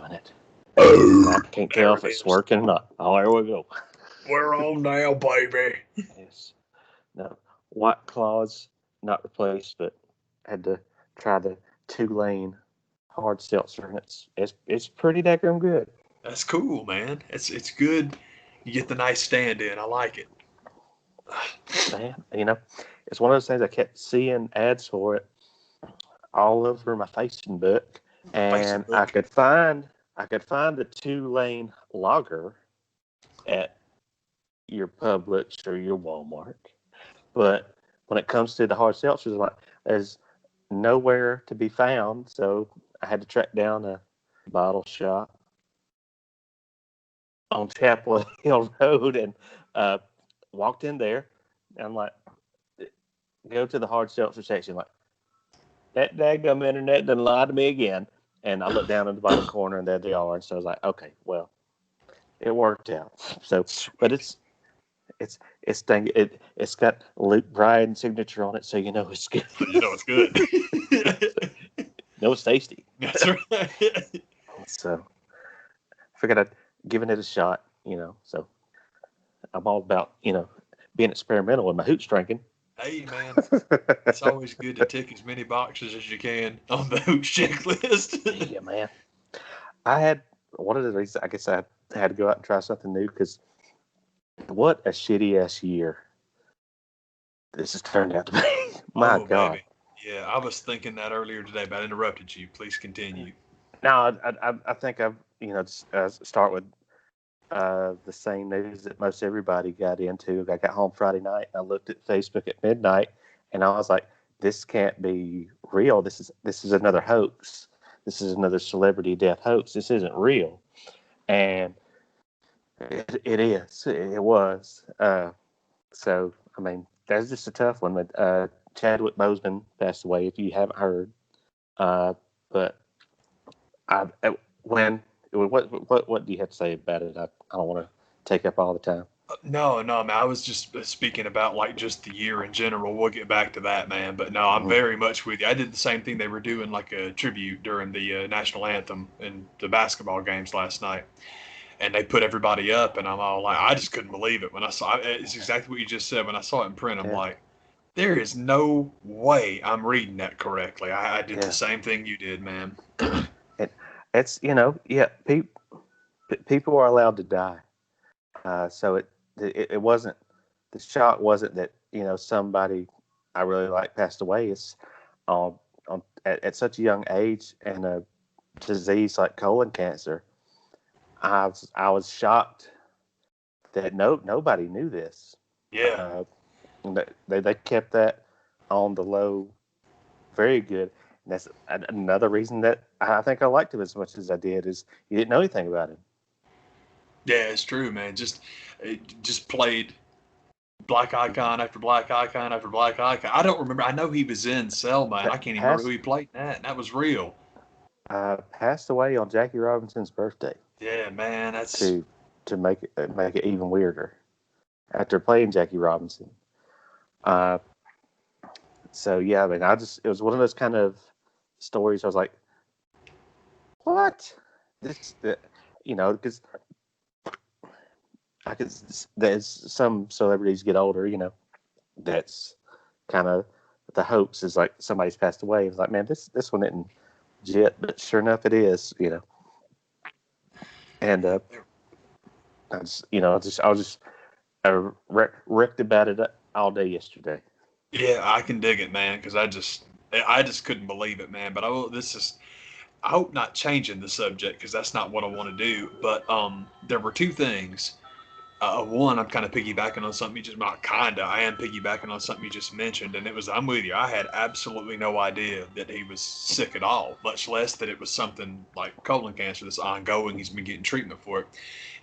doing it. And I Oh, can't there tell it if it's is. working or not. Oh, there we go. We're on now, baby. Yes. No, White Claws not replaced, but had to try the 2-lane hard seltzer, and it's pretty daggone good. That's cool, man. It's good. You get the nice stand in. I like it. Man, it's one of those things I kept seeing ads for it all over my Facebook, and Facebook. I could find the 2-lane lager at your Publix or your Walmart, but when it comes to the hard seltzers, like there's nowhere to be found, so I had to track down a bottle shop on Chapel Hill Road and uh, walked in there and I'm like, go to the hard seltzer section, like, that daggum internet done lied to me again. And I looked down in the bottom corner and there they are. And so I was like, okay, well, it worked out. So, but Sweet. it's got Luke Bryan's signature on it, so you know it's good. You know it's good. No, it's tasty. That's right. So figured I'd given it a shot, So I'm all about, being experimental with my hooch drinking. Hey, man. It's always good to tick as many boxes as you can on the hooch checklist. Yeah, man. I had one of the reasons I guess I had to go out and try something new because what a shitty ass year this has turned out to be. My Oh, God. baby. Yeah, I was thinking that earlier today, but I interrupted you. Please continue. Now I think I've just, start with the same news that most everybody got into. I got home Friday night and I looked at Facebook at midnight and I was like, this can't be real. This is another hoax. This is another celebrity death hoax. This isn't real. And it is. It was. So, I mean, that's just a tough one. But Chadwick Boseman passed away, if you haven't heard. But I, when, what do you have to say about it? I don't want to take up all the time. No, no, man. I was just speaking about like just the year in general. We'll get back to that, man. But no, I'm Mhm. very much with you. I did the same thing. They were doing like a tribute during the national anthem and the basketball games last night, and they put everybody up, and I'm all like, I just couldn't believe it when I saw. It's exactly what you just said. When I saw it in print, I'm Yeah, like, there is no way I'm reading that correctly. I did the yeah. same thing you did, man. It, it's yeah. People are allowed to die. So it wasn't the shock wasn't that somebody I really like passed away. It's at such a young age and a disease like colon cancer. I was shocked that nobody knew this. Yeah, Uh, they kept that on the low very good. And that's another reason that I think I liked him as much as I did is you didn't know anything about him. yeah, it's true, man. Just played black icon after black icon after black icon. I don't remember. I know he was in Selma, and I can't even remember who Passed he played in that. And that was real. passed away on Jackie Robinson's birthday Yeah, man. That's to make it even weirder after playing Jackie Robinson. Uh, so yeah, I mean, it was one of those kind of stories. I was like, what? This, because I could. There's some celebrities get older, that's kind of the hopes is like somebody's passed away. It's like, man, this one isn't legit, but sure enough, it is. And I was just wrecked about it all day yesterday. yeah. I can dig it, man. Because I just couldn't believe it, man. But I hope not changing the subject because that's not what I want to do. But there were two things. One, I'm kind of piggybacking on something you just not kinda. I am piggybacking on something you just mentioned, and it was I'm with you. I had absolutely no idea that he was sick at all, much less that it was something like colon cancer that's ongoing. He's been getting treatment for it,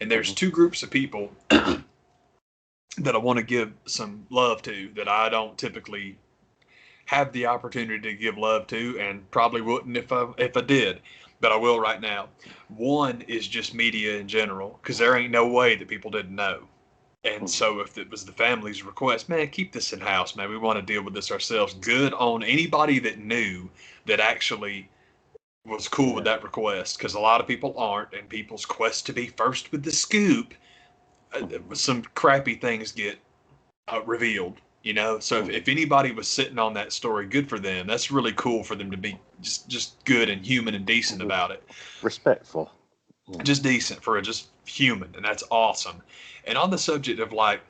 and there's Mm-hmm. two groups of people that I want to give some love to that I don't typically have the opportunity to give love to, and probably wouldn't if I did, but I will right now. One is just media in general, because there ain't no way that people didn't know. And Mm-hmm. so if it was the family's request, man, keep this in house, man. We want to deal with this ourselves. Good on anybody that knew that actually was cool with that request, because a lot of people aren't, and people's quest to be first with the scoop, some crappy things get revealed. So if anybody was sitting on that story, good for them. That's really cool for them to be just good and human and decent about it. Respectful. Just decent for a just human, and that's awesome. And on the subject of like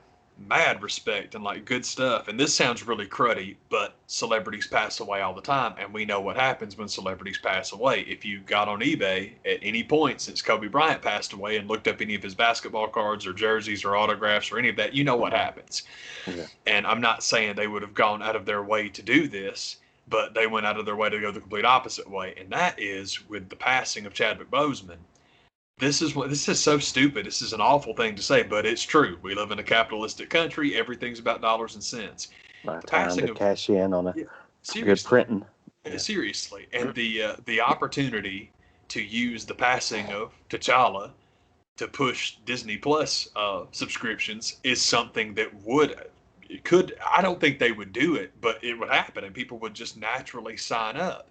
mad respect and like good stuff, and this sounds really cruddy, but celebrities pass away all the time, and we know what happens when celebrities pass away. If you got on eBay at any point since Kobe Bryant passed away and looked up any of his basketball cards or jerseys or autographs or any of that, you know what happens. Yeah. And I'm not saying they would have gone out of their way to do this, but they went out of their way to go the complete opposite way, and that is with the passing of Chadwick Boseman. This is so stupid. This is an awful thing to say, but it's true. We live in a capitalistic country. Everything's about dollars and cents. The passing to cash in on a good printing. Seriously, and the opportunity to use the passing of T'Challa to push Disney Plus subscriptions is something that could. I don't think they would do it, but it would happen, and people would just naturally sign up.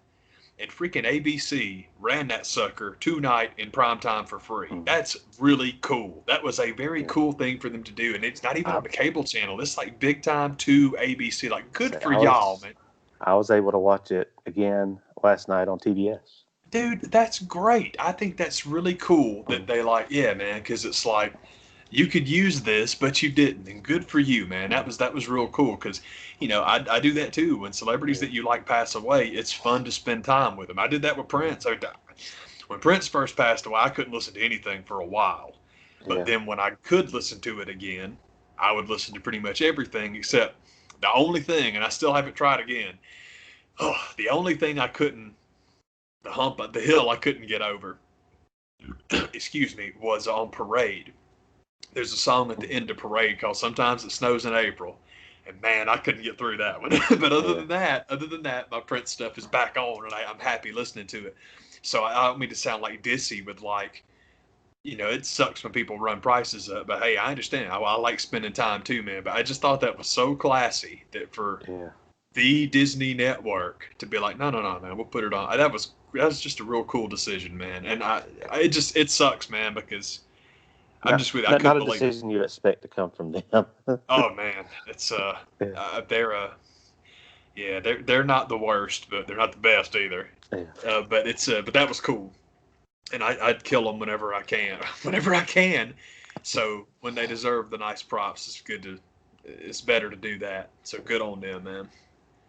And freaking ABC ran that sucker tonight in prime time for free. That's really cool. That was a very cool thing for them to do. And it's not even on the cable channel. It's like big time to ABC. Like, good for y'all, man. I was able to watch it again last night on TBS. Dude, that's great. I think that's really cool that they yeah, man, because it's like, you could use this, but you didn't, and good for you, man. That was real cool, because I do that too. When celebrities that you like pass away, it's fun to spend time with them. I did that with Prince. When Prince first passed away, I couldn't listen to anything for a while, but then when I could listen to it again, I would listen to pretty much everything except the only thing, and I still haven't tried again. The only thing I couldn't, the hill I couldn't get over, excuse me, was on Parade. There's a song at the end of Parade called Sometimes It Snows in April. And man, I couldn't get through that one. But other than that, my Prince stuff is back on, and I'm happy listening to it. So I don't mean to sound like Dissy with it sucks when people run prices up. But hey, I understand. I like spending time too, man. But I just thought that was so classy that for the Disney Network to be like, no, man, we'll put it on. That was just a real cool decision, man. And it sucks, man, because I'm just with. Not a decision you expect to come from them. Oh man, it's they're not the worst, but they're not the best either. Yeah. But that was cool, and I'd kill them whenever I can, So when they deserve the nice props, it's better to do that. So good on them, man.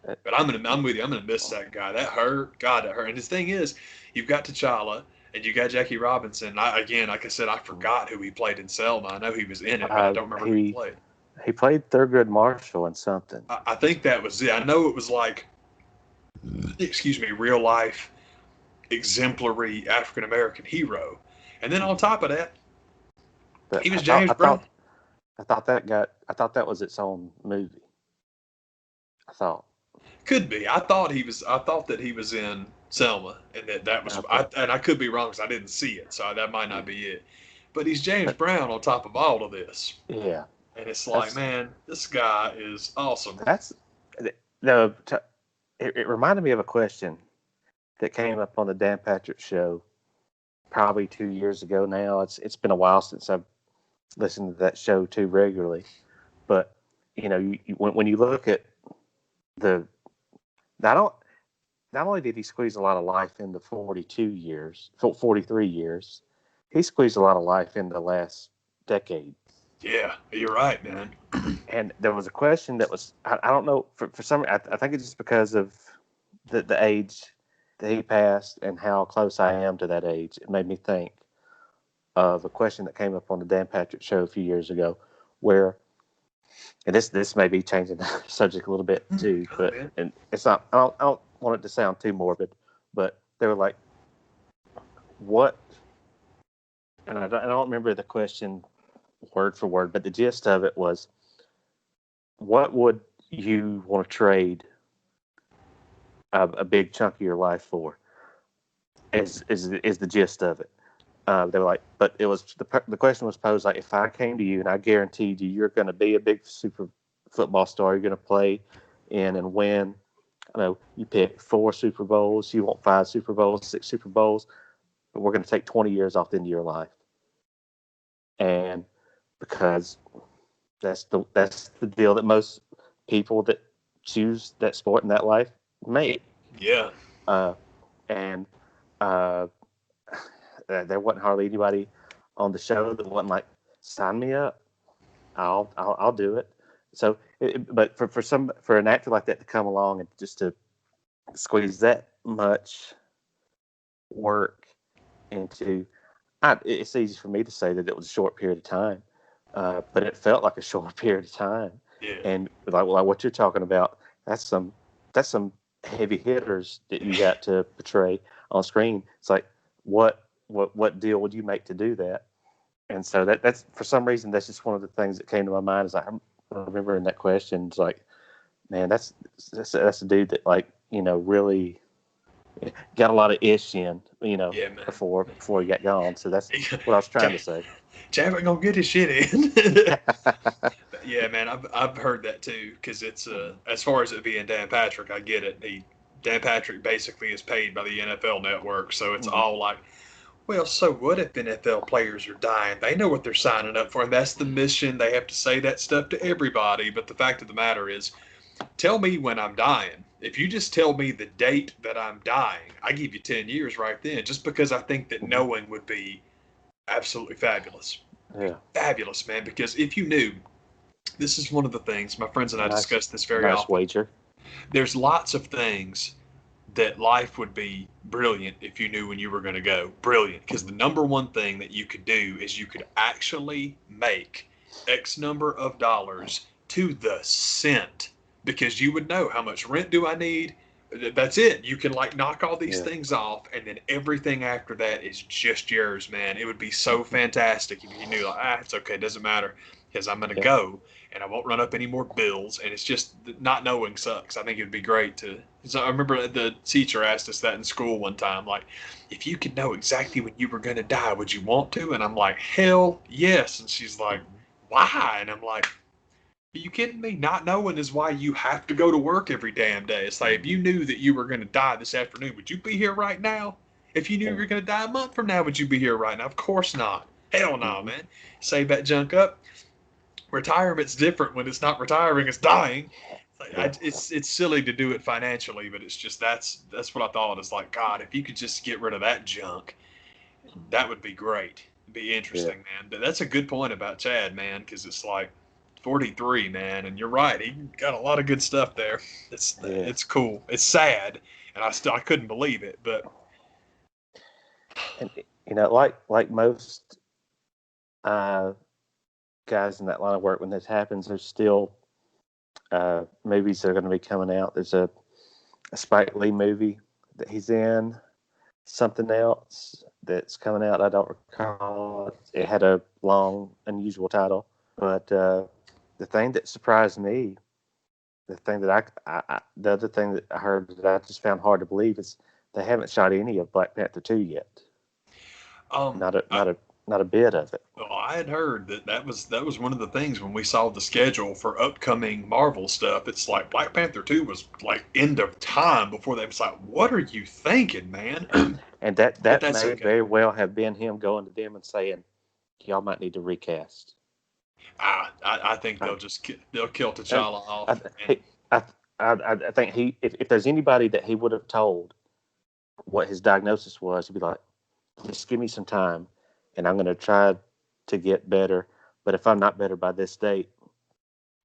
But I'm with you. I'm gonna miss that guy. That hurt. God, that hurt. And the thing is, you've got T'Challa. And you got Jackie Robinson. Like I said, I forgot who he played in Selma. I know he was in it, but I don't remember who he played. He played Thurgood Marshall in something. I think that was it. I know it was real life, exemplary African American hero. And then on top of that, he was James Brown. I thought that was its own movie. Could be. I thought that he was in Selma, and that was, and I could be wrong because I didn't see it, so that might not be it. But he's James Brown on top of all of this. Yeah, and it's like, man, this guy is awesome. It reminded me of a question that came up on the Dan Patrick show probably 2 years ago. Now it's been a while since I've listened to that show too regularly, but when you look at not only did he squeeze a lot of life into 43 years, he squeezed a lot of life into the last decade. Yeah, you're right, man. And there was a question that was, I don't know, for some, I think it's just because of the age that he passed and how close I am to that age. It made me think of a question that came up on the Dan Patrick show a few years ago where, and this may be changing the subject a little bit too, but and it's not, I don't want it to sound too morbid, but they were like, what, and I don't remember the question word for word, but the gist of it was, what would you want to trade a big chunk of your life for? Is the gist of it. They were like, but it was the question was posed like, if I came to you and I guaranteed you're going to be a big super football star, you're going to play in and win I know you pick 4 Super Bowls, you want 5 Super Bowls, 6 Super Bowls, but we're going to take 20 years off the end of your life. And because that's the deal that most people that choose that sport in that life make. Yeah. And there wasn't hardly anybody on the show that wasn't like, sign me up. I'll do it. So, but for an actor like that to come along and just to squeeze that much work into, it's easy for me to say that it was a short period of time, but it felt like a short period of time. Yeah. And like what you're talking about, that's some heavy hitters that you got to portray on screen. It's like, what deal would you make to do that? And so that's for some reason, that's just one of the things that came to my mind. Is I remember in that question, it's like, man, that's a dude that, like, really got a lot of ish in, before he got gone. So that's what I was trying to say. Chadwick gonna get his shit in. Yeah, man, I've heard that too, because it's as far as it being Dan Patrick, I get it. Dan Patrick basically is paid by the NFL Network, so it's all like, well, so what if NFL players are dying? They know what they're signing up for, and that's the mission. They have to say that stuff to everybody. But the fact of the matter is, tell me when I'm dying. If you just tell me the date that I'm dying, I give you 10 years right then, just because I think that knowing would be absolutely fabulous. Yeah. Fabulous, man, because if you knew, this is one of the things, my friends and I discuss this very often. Wager. There's lots of things that life would be brilliant if you knew when you were going to go. Brilliant. Because the number one thing that you could do is you could actually make X number of dollars to the cent, because you would know how much rent do I need. That's it. You can like knock all these things off, and then everything after that is just yours, man. It would be so fantastic if you knew, like, it's okay, it doesn't matter, because I'm going to go and I won't run up any more bills. And it's just, not knowing sucks. I think it would be great to. So I remember the teacher asked us that in school one time, like, if you could know exactly when you were going to die, would you want to? And I'm like, hell yes. And she's like, why? And I'm like, are you kidding me? Not knowing is why you have to go to work every damn day. It's like, if you knew that you were going to die this afternoon, would you be here right now? If you knew you were going to die a month from now, would you be here right now? Of course not. Hell no, man. Save that junk up. Retirement's different when it's not retiring, it's dying. It's silly to do it financially, but it's just that's what I thought. It's like, God, if you could just get rid of that junk, that would be great. It'd be interesting, man. But that's a good point about Chad, man, because it's like 43, man, and you're right. He got a lot of good stuff there. It's cool. It's sad, and I couldn't believe it, but and like most guys in that line of work, when this happens, there's still movies that are going to be coming out. There's a Spike Lee movie that he's in, something else that's coming out. I don't recall. It had a long, unusual title. But the thing that surprised me, the other thing that I heard that I just found hard to believe is they haven't shot any of Black Panther 2 yet. Not a bit of it. Well, I had heard that was one of the things when we saw the schedule for upcoming Marvel stuff. It's like Black Panther 2 was like end of time before they was like, what are you thinking, man? And that may very well have been him going to them and saying, y'all might need to recast. I think they'll kill T'Challa off. I think if there's anybody that he would have told what his diagnosis was, he'd be like, just give me some time, and I'm going to try to get better. But if I'm not better by this date,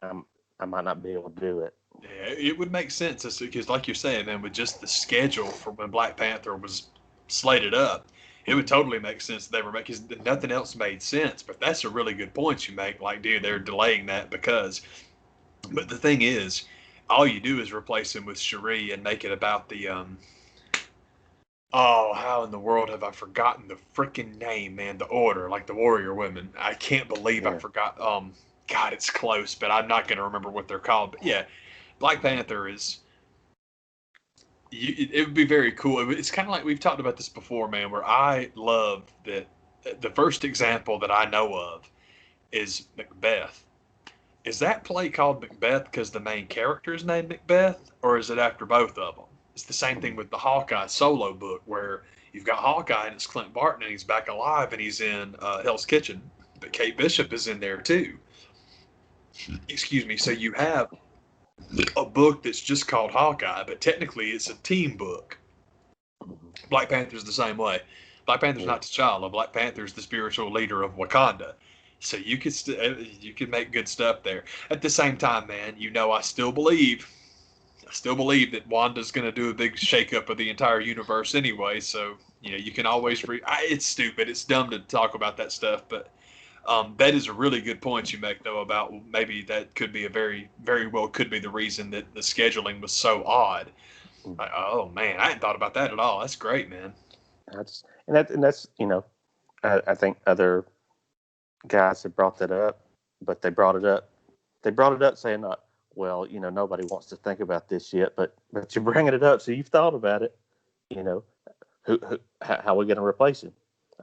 I might not be able to do it. Yeah, it would make sense because, like you're saying, man, with just the schedule for when Black Panther was slated up, it would totally make sense that they were making. Nothing else made sense. But that's a really good point you make. Like, dude, they're delaying that because. But the thing is, all you do is replace him with Shuri and make it about the Oh, how in the world have I forgotten the freaking name, man? The Order, like the Warrior Women. I can't believe I forgot. God, it's close, but I'm not going to remember what they're called. But yeah, Black Panther is. It would be very cool. It's kind of like we've talked about this before, man. Where I love that the first example that I know of is Macbeth. Is that play called Macbeth because the main character is named Macbeth, or is it after both of them? It's the same thing with the Hawkeye solo book, where you've got Hawkeye and it's Clint Barton and he's back alive and he's in Hell's Kitchen, but Kate Bishop is in there too. Excuse me. So you have a book that's just called Hawkeye, but technically it's a team book. Black Panther's the same way. Black Panther's not T'Challa. Black Panther's the spiritual leader of Wakanda. So you could make good stuff there. At the same time, man, I still believe that Wanda's going to do a big shakeup of the entire universe anyway. So you can always it's stupid, it's dumb to talk about that stuff, but that is a really good point you make, though, about maybe that could be a very, very well could be the reason that the scheduling was so odd. Like, oh man, I hadn't thought about that at all. That's great, man. That's I think other guys have brought that up, but they brought it up saying not, well, nobody wants to think about this yet, but you're bringing it up, so you've thought about it. How are we going to replace him?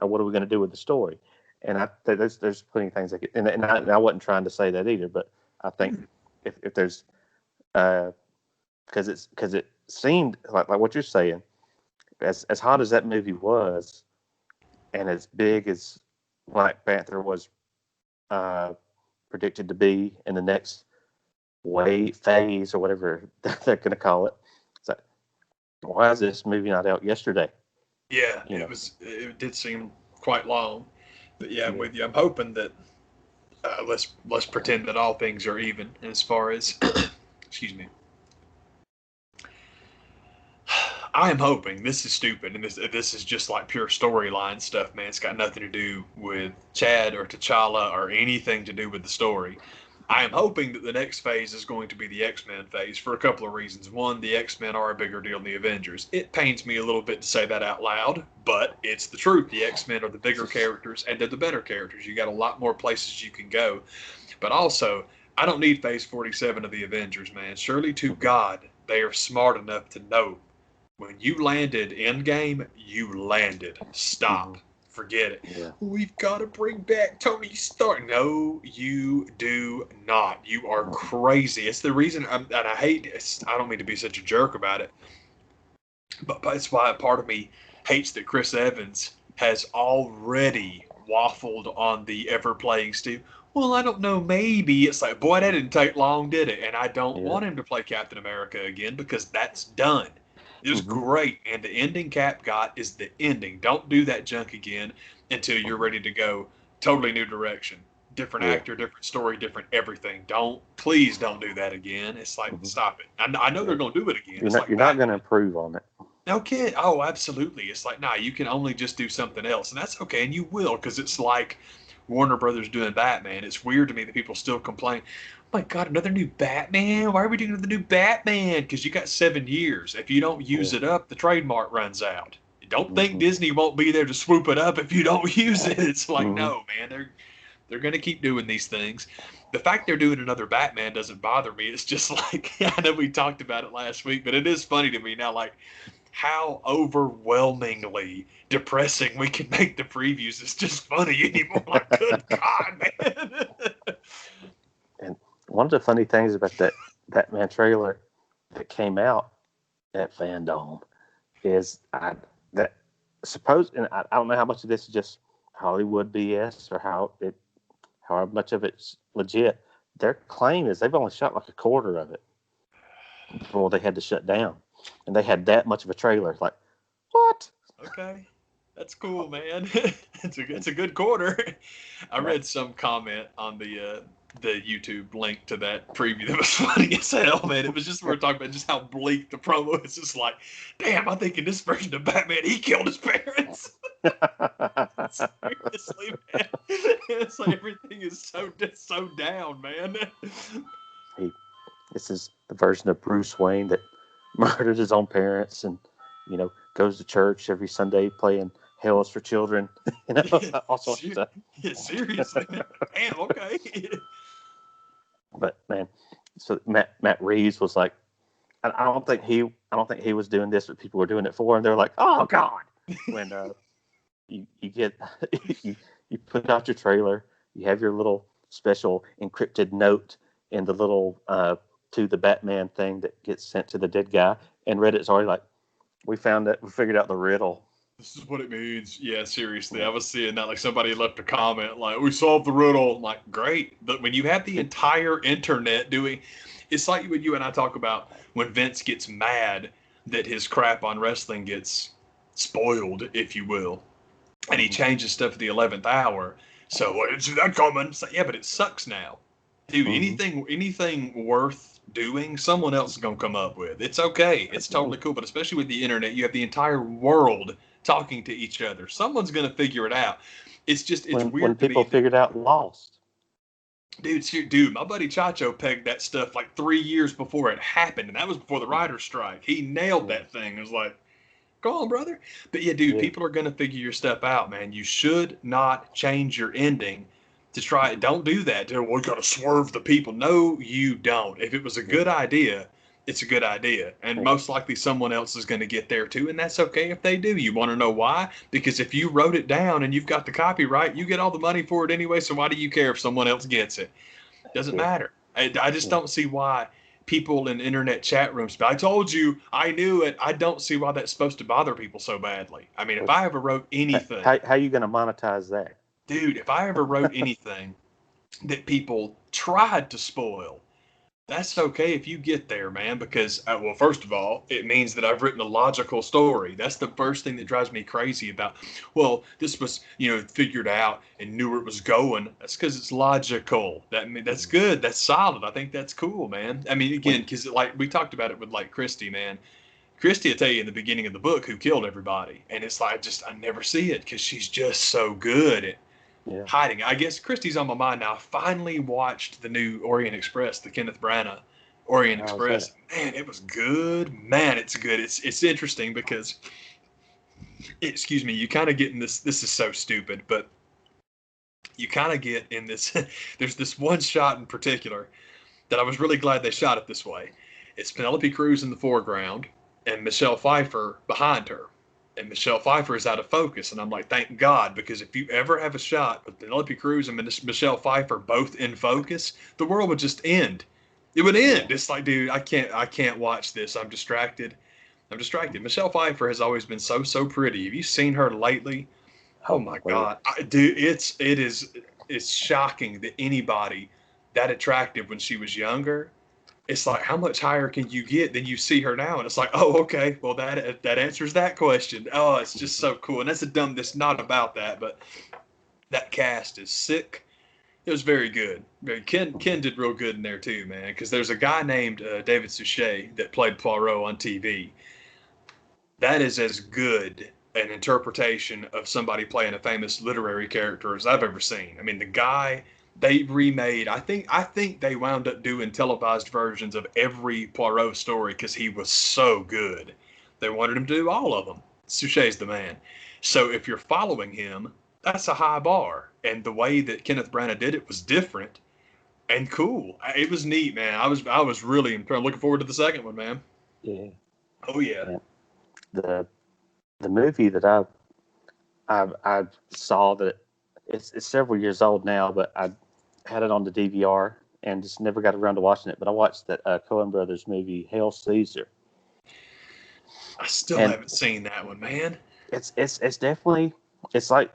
Or what are we going to do with the story? And there's plenty of things that and I wasn't trying to say that either, but I think if there's because it seemed like what you're saying, as hot as that movie was, and as big as Black Panther was predicted to be in the next phase or whatever they're going to call it. It's like, why is this movie not out yesterday? Yeah, it did seem quite long. But yeah, I'm with you. I'm hoping that let's pretend that all things are even as far as excuse me. I am hoping, this is stupid, and this is just like pure storyline stuff, man. It's got nothing to do with Chad or T'Challa or anything to do with the story. I am hoping that the next phase is going to be the X-Men phase for a couple of reasons. One, the X-Men are a bigger deal than the Avengers. It pains me a little bit to say that out loud, but it's the truth. The X-Men are the bigger characters, and they're the better characters. You got a lot more places you can go. But also, I don't need Phase 47 of the Avengers, man. Surely to God, they are smart enough to know when you landed Endgame, you landed. Stop. Forget it. Yeah. We've got to bring back Tony Stark. No, you do not. You are crazy. It's the reason, and I hate it. I don't mean to be such a jerk about it, but it's why a part of me hates that Chris Evans has already waffled on the ever-playing Steve. Well, I don't know, maybe. It's like, boy, that didn't take long, did it? And I don't want him to play Captain America again because that's done. It was great, and the ending Cap got is the ending. Don't do that junk again until you're ready to go totally new direction. Different actor, different story, different everything. Please don't do that again. It's like, stop it. I know they're going to do it again. You're not going to improve on it. No kid. Oh, absolutely. It's like, nah, you can only just do something else, and that's okay, and you will, because it's like Warner Brothers doing Batman. It's weird to me that people still complain, oh my God, another new Batman? Why are we doing the new Batman? Because you got 7 years. If you don't use it up, the trademark runs out. Don't think Disney won't be there to swoop it up if you don't use it. It's like, no, man, they're going to keep doing these things. The fact they're doing another Batman doesn't bother me. It's just like, I know we talked about it last week, but it is funny to me now, like, how overwhelmingly depressing we can make the previews. It's just funny anymore. Like, good God, man. And one of the funny things about that Batman trailer that came out at Fandom is and I don't know how much of this is just Hollywood BS or how much of it's legit. Their claim is they've only shot like a quarter of it before they had to shut down. And they had that much of a trailer. Like, what? Okay. That's cool, man. It's a good quarter. I read some comment on the YouTube link to that preview that was funny as hell, man. It was just, we were talking about just how bleak the promo is. Just like, damn, I think in this version of Batman, he killed his parents. Seriously, man. It's like everything is so down, man. This is the version of Bruce Wayne that murdered his own parents and, goes to church every Sunday playing Hell is for Children. All sorts of stuff. Yeah, seriously. Damn, okay. But man, so Matt Reeves was like, I don't think he was doing this, but people were doing it for him. They're like, oh God. When you get you put out your trailer, you have your little special encrypted note in the little to the Batman thing that gets sent to the dead guy, and Reddit's already like, we figured out the riddle. This is what it means. Yeah, seriously. Yeah. I was seeing that like somebody left a comment like, we solved the riddle. I'm like, great. But when you have the entire internet doing, it's like when you and I talk about when Vince gets mad that his crap on wrestling gets spoiled, if you will, and he changes stuff at the 11th hour. So, well, is that coming? It's like, yeah, but it sucks now. Dude, anything worth doing, someone else is gonna come up with. It's okay. It's totally cool. But especially with the internet, you have the entire world talking to each other. Someone's gonna figure it out. It's just it's when weird to people me. figured out Lost. Dude, my buddy Chacho pegged that stuff like 3 years before it happened, and that was before the writer's strike. He nailed that thing. It was like, go on, brother. But yeah, dude, people are gonna figure your stuff out, man. You should not change your ending to try it. Don't do that. We gotta swerve the people. No, you don't. If it was a good idea, it's a good idea. And most likely someone else is gonna get there too, and that's okay if they do. You wanna know why? Because if you wrote it down and you've got the copyright, you get all the money for it anyway, so why do you care if someone else gets it? Doesn't matter. I just don't see why people in internet chat rooms, I told you, I knew it. I don't see why that's supposed to bother people so badly. I mean, if I ever wrote anything, How are you going to monetize that? dude, if I ever wrote anything that people tried to spoil, that's okay if you get there, man, because, well, first of all, it means that I've written a logical story. That's the first thing that drives me crazy about, well, this was, figured out and knew where it was going. That's because it's logical. That's good. That's solid. I think that's cool, man. I mean, again, because like we talked about it with like Christy, man. Christy will tell you in the beginning of the book who killed everybody. And it's like, I never see it because she's just so good at hiding. I guess Christie's on my mind now. I finally watched the new Orient Express, the Kenneth Branagh Orient Express. Man, it was good. Man, it's good. It's interesting because, excuse me, you kind of get in this. This is so stupid, but you kind of get in this. There's this one shot in particular that I was really glad they shot it this way. It's Penelope Cruz in the foreground and Michelle Pfeiffer behind her. And Michelle Pfeiffer is out of focus. And I'm like, thank God, because if you ever have a shot with Penelope Cruz and Michelle Pfeiffer both in focus, the world would just end. It would end. It's like, dude, I can't watch this. I'm distracted. Michelle Pfeiffer has always been so pretty. Have you seen her lately? Oh my God, dude, it's shocking that anybody that attractive when she was younger. It's like, how much higher can you get than you see her now? And it's like, oh, okay, well that answers that question. Oh, it's just so cool. And that's not about that, but that cast is sick. It was very good. Ken did real good in there too, man. Because there's a guy named David Suchet that played Poirot on TV. That is as good an interpretation of somebody playing a famous literary character as I've ever seen. I mean, the guy they remade. I think they wound up doing televised versions of every Poirot story because he was so good. They wanted him to do all of them. Suchet's the man. So if you're following him, that's a high bar. And the way that Kenneth Branagh did it was different and cool. It was neat, man. I was really looking forward to the second one, man. Yeah. Oh yeah. The movie that I saw that it's several years old now, but I had it on the DVR and just never got around to watching it. But I watched that Coen Brothers movie, Hail Caesar. I still haven't seen that one, man. It's definitely, it's like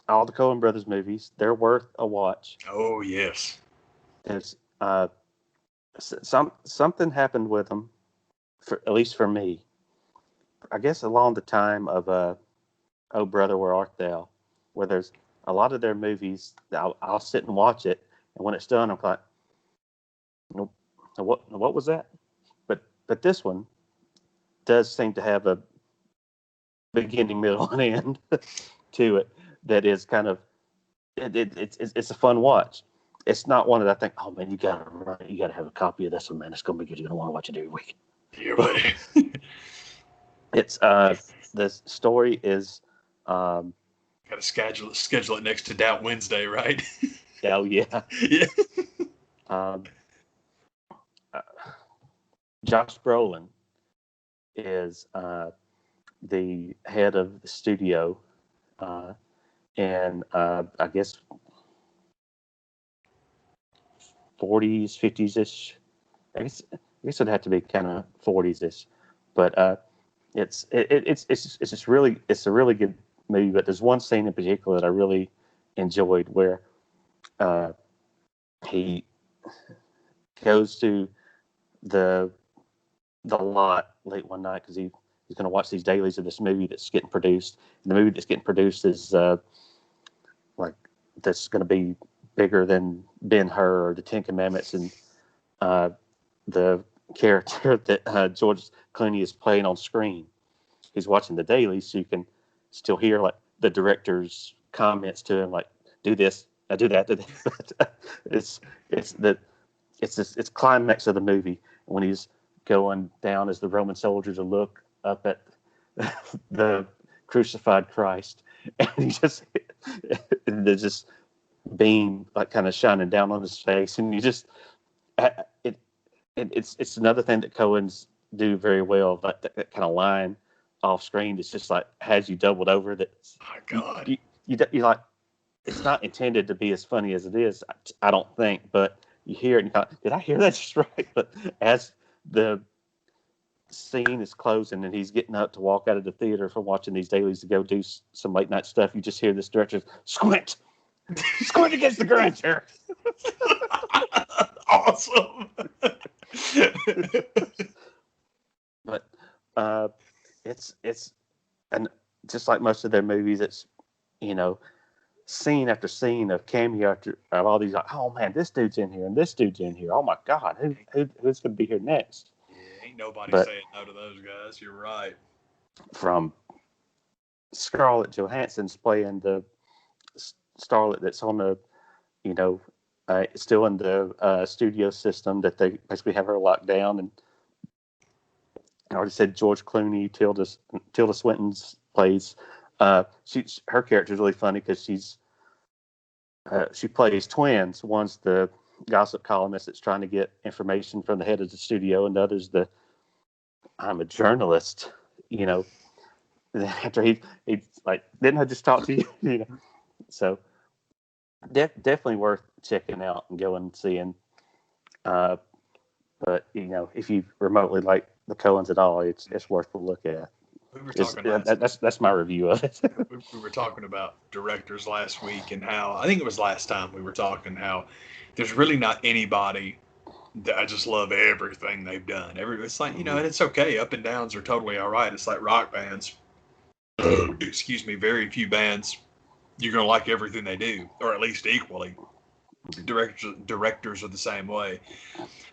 all the Coen Brothers movies. They're worth a watch. Oh yes. There's something happened with them, at least for me. I guess along the time of Oh Brother, Where Art Thou, where there's a lot of their movies, I'll sit and watch it, and when it's done, I'm like, nope, what was that? But this one does seem to have a beginning, middle, and end to it that is kind of it's a fun watch. It's not one that I think, oh man, you gotta have a copy of this one, man. It's gonna be good. You're gonna want to watch it every week. Yeah, buddy. It's the story is gotta schedule it next to Doubt Wednesday, right? Oh yeah. Yeah. Josh Brolin is the head of the studio, and I guess 40s, 50s ish. I guess it'd have to be kind of 40s ish, but it's just really it's a really good movie. But there's one scene in particular that I really enjoyed where uh, he goes to the lot late one night because he's going to watch these dailies of this movie that's getting produced. And the movie that's getting produced is like that's going to be bigger than Ben-Hur or the Ten Commandments, and the character that George Clooney is playing on screen. He's watching the dailies, so you can still hear like the director's comments to him, like "Do this, do that." Do that. It's climax of the movie when he's going down as the Roman soldiers will look up at the crucified Christ, and he just there's just beam like kind of shining down on his face, and you just it's another thing that Coen's do very well, like that kind of line off screen. It's just like has you doubled over. That My God. You like it's not intended to be as funny as it is. I don't think, but you hear it and you kind of, did I hear that just right? But as the scene is closing and he's getting up to walk out of the theater from watching these dailies to go do some late night stuff, you just hear this director squint, squint against the grain, sir. Awesome. But it's and just like most of their movies, it's scene after scene of cameo of all these, like, oh man, this dude's in here and this dude's in here. Oh my God, who's going to be here next? Yeah, ain't nobody But saying no to those guys. You're right. from Scarlett Johansson's playing the starlet that's on the, still in the studio system that they basically have her locked down. And I already said George Clooney, Tilda Swinton's plays. Her character is really funny because she plays twins. One's the gossip columnist that's trying to get information from the head of the studio, and the other's I'm a journalist. After he's like, didn't I just talk to you? So definitely worth checking out and going and seeing. But if you remotely like the Coens at all, it's worth a look at. We were talking That's my review of it. we were talking about directors last week and how I think it was last time we were talking how there's really not anybody that I just love everything they've done. It's like, and it's okay. Up and downs are totally all right. It's like rock bands. Excuse me, very few bands you're gonna like everything they do, or at least equally. Directors are the same way.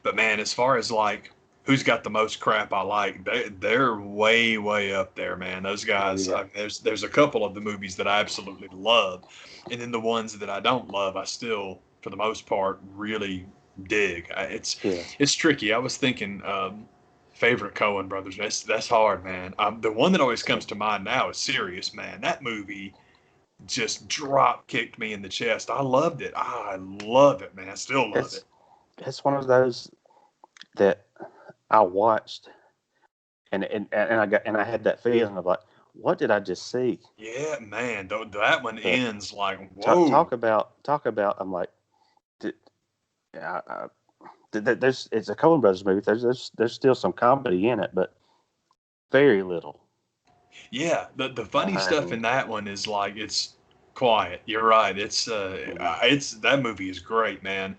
But man, as far as like who's got the most crap I like, they're way up there, man. Those guys. Yeah. There's a couple of the movies that I absolutely love, and then the ones that I don't love, I still, for the most part, really dig. It's tricky. I was thinking favorite Coen brothers. That's hard, man. The one that always comes to mind now is Serious, man. That movie just drop kicked me in the chest. I loved it. I love it, man. I still love it. It's one of those that I watched, and I had that feeling of like, what did I just see? Yeah, man. That one ends like, whoa. Talk about. I'm like, it's a Coen Brothers movie. There's still some comedy in it, but very little. Yeah, the funny stuff in that one is like it's quiet. You're right. It's that movie is great, man.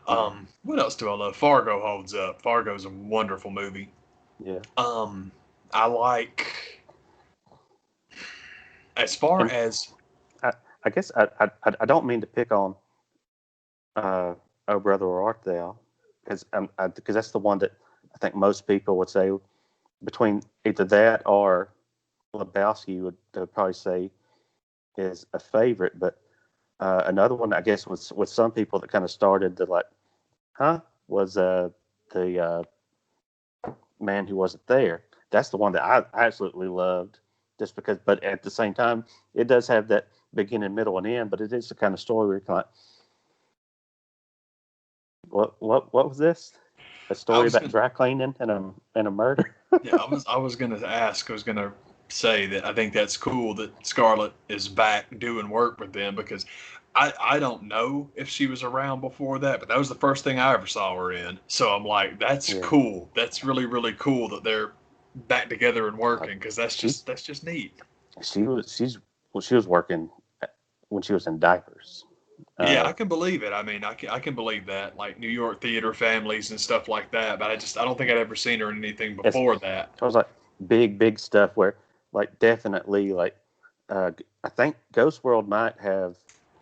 What else do I love? Fargo holds up. Fargo's a wonderful movie. Yeah. I like as far as I guess I don't mean to pick on Oh Brother Where Art Thou, because that's the one that I think most people would say between either that or Lebowski would probably say is a favorite. But another one, I guess, with some people that kind of started the like, was the Man Who Wasn't There. That's the one that I absolutely loved, just because. But at the same time, it does have that beginning, middle, and end. But it is the kind of story where you're kind of, what was this? A story about dry cleaning and a murder? Yeah, I was gonna say that I think that's cool that Scarlett is back doing work with them, because I don't know if she was around before that, but that was the first thing I ever saw her in. So I'm like, that's Yeah, cool. That's really, really cool that they're back together and like working, because she that's just neat. she was working when she was in diapers. Yeah, Uh, I can believe it. I mean, I can believe that, like New York theater families and stuff like that. But I don't think I'd ever seen her in anything it's before that. I was like big stuff where like definitely like uh, I think Ghost World might have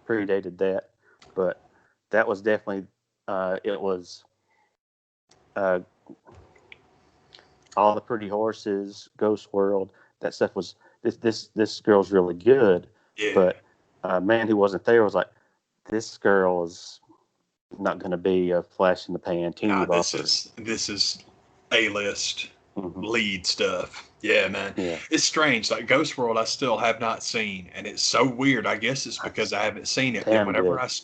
predated that, but that was definitely it was uh, all the pretty horses, Ghost World. That stuff was this girl's really good, Yeah. but man who wasn't there was like this girl is not going to be a flash in the pan teeny Nah, bopper. this is A list Hmm. lead stuff. Yeah, man. Yeah, It's strange. Like Ghost World, I still have not seen, and it's so weird. I guess it's because it's I haven't seen it. That damn good. It's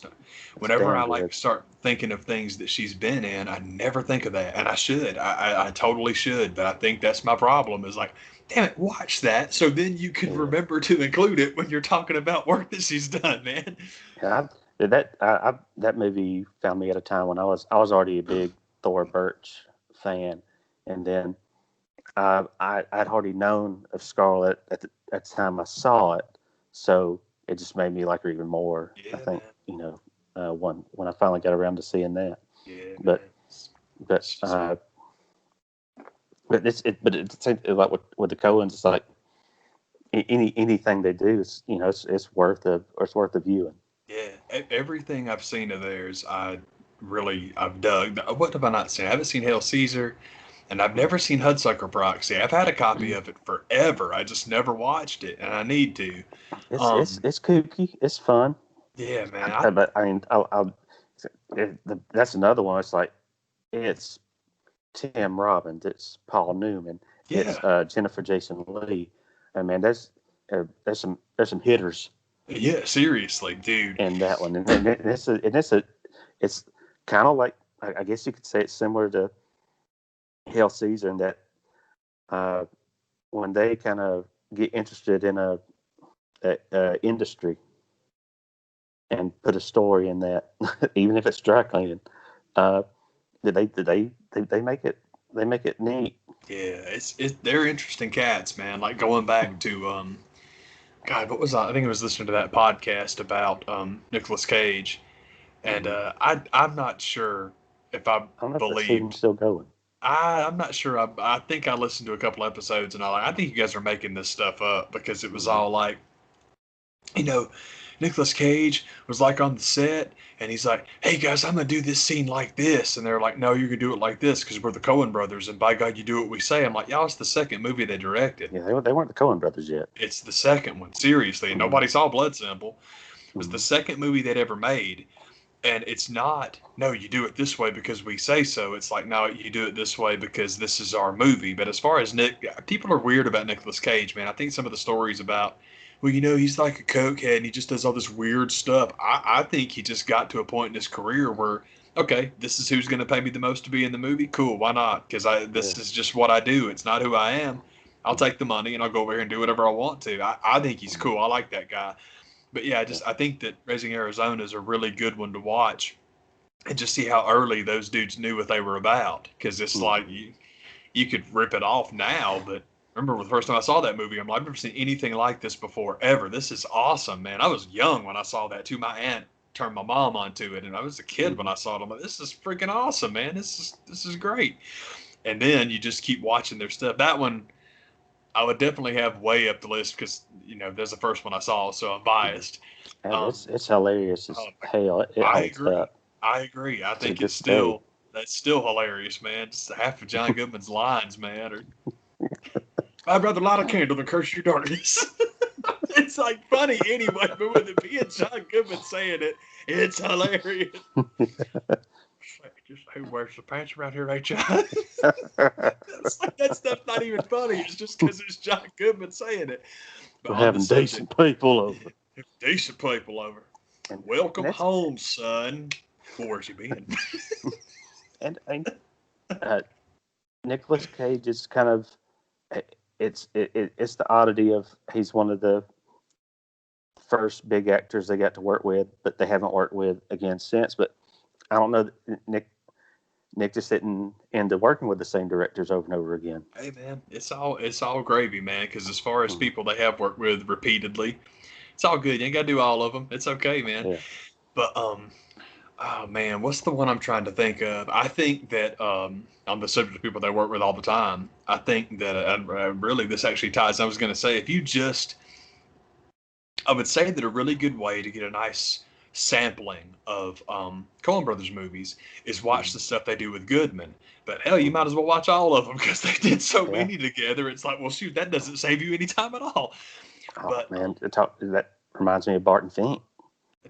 whenever damn I like good. start thinking of things that she's been in, I never think of that, and I should. I totally should, but I think that's my problem. Is like, damn it, watch that, so then you can Yeah. remember to include it when you're talking about work that she's done, man. Yeah, that movie found me at a time when I was already a big Thor Birch fan, and then I'd already known of Scarlett at the time I saw it, so it just made me like her even more. I Yeah, think man. when I finally got around to seeing that, Yeah, but man. but It's just uh, but it's the same like with the Coens. It's like anything they do is it's worth the viewing. Yeah, everything I've seen of theirs, I've dug. What have I not seen? I haven't seen Hail Caesar, and I've never seen Hudsucker Proxy. I've had a copy of it forever. I just never watched it, and I need to. Um, It's kooky. It's fun. yeah, man. But I mean, that's another one. It's like it's Tim Robbins, it's Paul Newman, it's Yeah, Jennifer Jason Lee. I mean, there's some hitters yeah. Seriously, dude. in that one, and it's kind of like I guess you could say it's similar to Hail Caesar in that uh, when they kind of get interested in a industry and put a story in that, even if it's dry cleaning, uh, they make it neat. Yeah, they're interesting cats, man. Like going back to God, what was I think I was listening to that podcast about Nicolas Cage. And Mm-hmm. I'm not sure if I I don't know if that's even believed. still going. I'm not sure. I think I listened to a couple episodes and I think you guys are making this stuff up because it was Mm-hmm. all like, you know, Nicolas Cage was like on the set and he's like, "Hey guys, I'm gonna do this scene like this," and they're like, "No, you're gonna do it like this because we're the Coen brothers and by God, you do what we say." I'm like, "Y'all, it's the second movie they directed. Yeah, they weren't the Coen brothers yet. It's the second one. Seriously, Mm-hmm. nobody saw Blood Simple. It was Mm-hmm. the second movie they'd ever made." And it's not, no, you do it this way because we say so. It's like, no, you do it this way because this is our movie. But as far as people are weird about Nicolas Cage, man. I think some of the stories about, well, he's like a cokehead and he just does all this weird stuff. I think he just got to a point in his career where, okay, this is who's going to pay me the most to be in the movie. Cool, why not? Because Yeah. this is just what I do. It's not who I am. I'll take the money and I'll go over here and do whatever I want to. I think he's Mm-hmm. cool. I like that guy. But yeah, Yeah. I think that Raising Arizona is a really good one to watch and just see how early those dudes knew what they were about. Because it's like Mm-hmm. you could rip it off now, but remember the first time I saw that movie, I'm like, I've never seen anything like this before ever. This is awesome, man. I was young when I saw that too. My aunt turned my mom onto it, and I was a kid when Mm-hmm. I saw it. I'm like, this is freaking awesome, man. This is great. And then you just keep watching their stuff. That one I would definitely have way up the list because there's the first one I saw, so I'm Mm-hmm. biased. And Um, it's hilarious as oh hell. It I holds agree. up I agree. I to think it's this day. still that's still hilarious, man. Just half of John Goodman's lines, man. Or I'd rather light a candle than curse your darkness. It's like funny anyway, but with it being John Goodman saying it, it's hilarious. Just who wears the pants around here, ain't you? It's like that stuff's not even funny. It's just because it's John Goodman saying it. But We're on the having subject, decent people over. decent people over. And and Welcome that's home, son. Well, where's he been? and uh, Nicholas Cage is kind of it's the oddity of he's one of the first big actors they got to work with, but they haven't worked with again since. But I don't know. Nick just isn't into working with the same directors over and over again. Hey man, it's all gravy, man. Because as far as people they have worked with repeatedly, it's all good. You ain't gotta do all of them. It's okay, man. Yeah. But oh man, what's the one I'm trying to think of? I think that on the subject of people they work with all the time, I think that really this actually ties. I was going to say I would say that a really good way to get a nice sampling of Coen Brothers movies is watch the stuff they do with Goodman. But hell, you might as well watch all of them because they did so many together. It's like, well, shoot, that doesn't save you any time at all. Oh, But man, that reminds me of Barton Fink.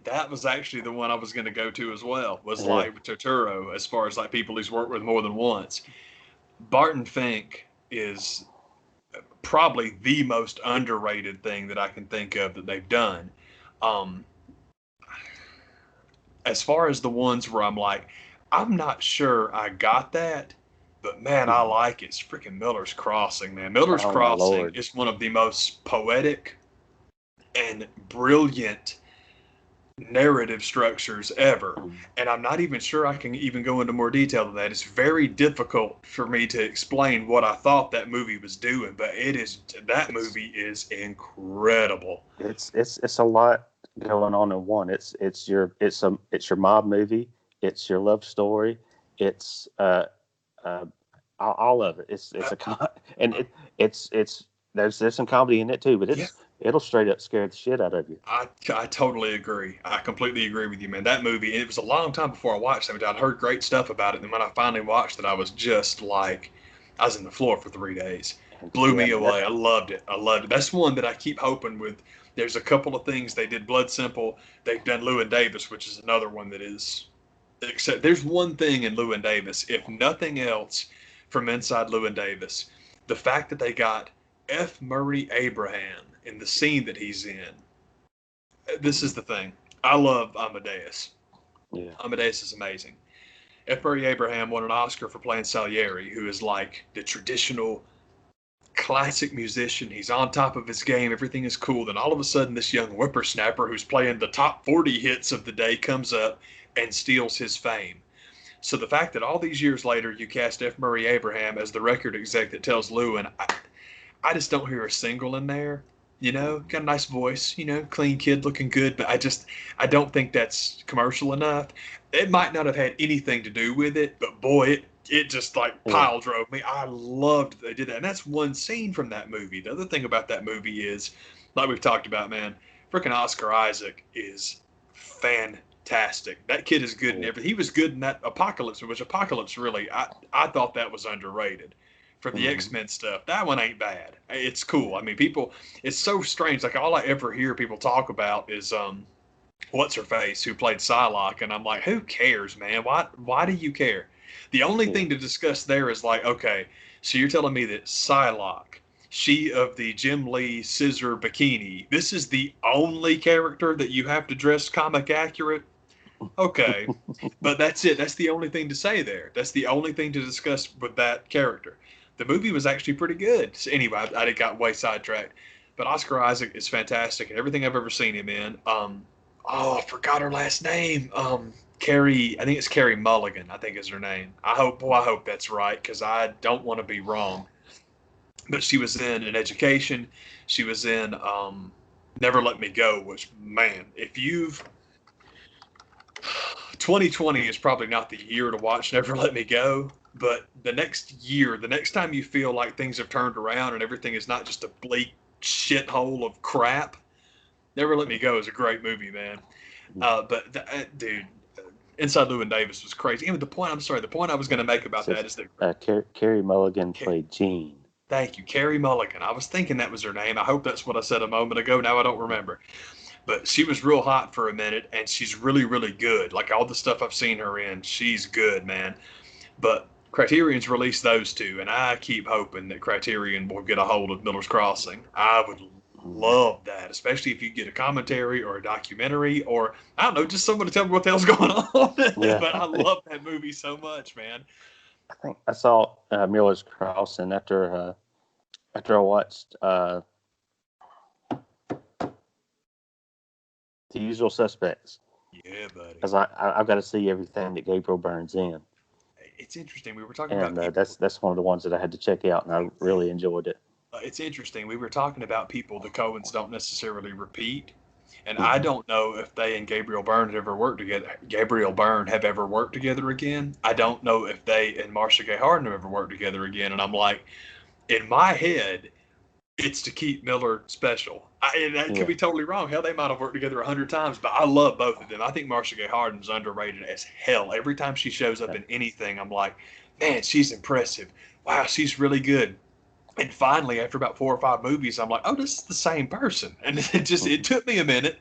that was actually the one I was going to go to as well. Was like Totoro, as far as like people he's worked with more than once. Barton Fink is probably the most underrated thing that I can think of that they've done. As far as the ones where I'm like, I'm not sure I got that, but man, I like it. It's freaking Miller's Crossing, man. Miller's Crossing is one of the most poetic and brilliant narrative structures ever. And I'm not even sure I can even go into more detail than that. It's very difficult for me to explain what I thought that movie was doing, but that movie is incredible. It's a lot going on in one. It's your mob movie. It's your love story. It's all of it. It's there's some comedy in it too, but it'll straight up scare the shit out of you. I totally agree. I completely agree with you, man. That movie, it was a long time before I watched it. I'd heard great stuff about it, and when I finally watched it, I was just like, I was in the floor for 3 days. Blew me away. I loved it. That's one that I keep hoping with. There's a couple of things they did. Blood Simple. They've done Llewyn Davis, which is another one that is. Except there's one thing in Llewyn Davis, if nothing else, from inside Llewyn Davis, the fact that they got F. Murray Abraham in the scene that he's in. This is the thing. I love Amadeus. Yeah. Amadeus is amazing. F. Murray Abraham won an Oscar for playing Salieri, who is like the traditional classic musician. He's on top of his game. Everything is cool. Then all of a sudden, this young whippersnapper who's playing the top 40 hits of the day comes up and steals his fame. So the fact that all these years later you cast F. Murray Abraham as the record exec that tells Llewyn, I just don't hear a single in there. You know, got a nice voice, clean kid looking good, but I don't think that's commercial enough. It might not have had anything to do with it, but boy, it just like pile drove me. I loved that they did that. And that's one scene from that movie. The other thing about that movie is, like we've talked about, man, freaking Oscar Isaac is fantastic. That kid is good in everything. He was good in that Apocalypse, which Apocalypse really, I thought that was underrated. For the X-Men stuff, that one ain't bad. It's cool. I mean, people, it's so strange. Like, all I ever hear people talk about is what's her face, who played Psylocke, and I'm like, who cares, man? Why do you care? The only thing to discuss there is like, okay, so you're telling me that Psylocke, she of the Jim Lee scissor bikini, this is the only character that you have to dress comic accurate? Okay, but that's it. That's the only thing to say there. That's the only thing to discuss with that character. The movie was actually pretty good. So anyway, I got way sidetracked. But Oscar Isaac is fantastic, and everything I've ever seen him in. I forgot her last name. Carrie, I think it's Carrie Mulligan, I think is her name. I hope that's right, because I don't want to be wrong. But she was in An Education. She was in Never Let Me Go, which, man, if you've 2020 is probably not the year to watch Never Let Me Go, but the next year, the next time you feel like things have turned around and everything is not just a bleak shithole of crap, Never Let Me Go is a great movie, man. Dude, Inside Llewyn Davis was crazy. Even the point I was going to make about that is that Carrie Mulligan played Jean. Thank you, Carrie Mulligan. I was thinking that was her name. I hope that's what I said a moment ago. Now I don't remember. But she was real hot for a minute, and she's really, really good. Like all the stuff I've seen her in, she's good, man. But Criterion's released those two, and I keep hoping that Criterion will get a hold of Miller's Crossing. I would love that, especially if you get a commentary or a documentary, or I don't know, just someone to tell me what the hell's going on. Yeah. But I love that movie so much, man. I think I saw Miller's Crossing after I watched The Usual Suspects. Yeah, buddy. Because I've got to see everything that Gabriel Byrne's in. It's interesting. We were talking And about people. that's one of the ones that I had to check out, and I really enjoyed it. It's interesting. We were talking about people the Coens don't necessarily repeat, and I Mm-hmm. don't know if they and Gabriel Byrne have ever worked together. Gabriel Byrne have ever worked together again. I don't know if they and Marcia Gay Harden have ever worked together again. And I'm like, in my head, it's to keep Miller special. And that could Yeah. be totally wrong. Hell, they might have worked together 100 times, but I love both of them. I think Marcia Gay Harden's underrated as hell. Every time she shows up in anything, I'm like, man, she's impressive. Wow, she's really good. And finally, after about 4 or 5 movies, I'm like, oh, this is the same person. And it took me a minute,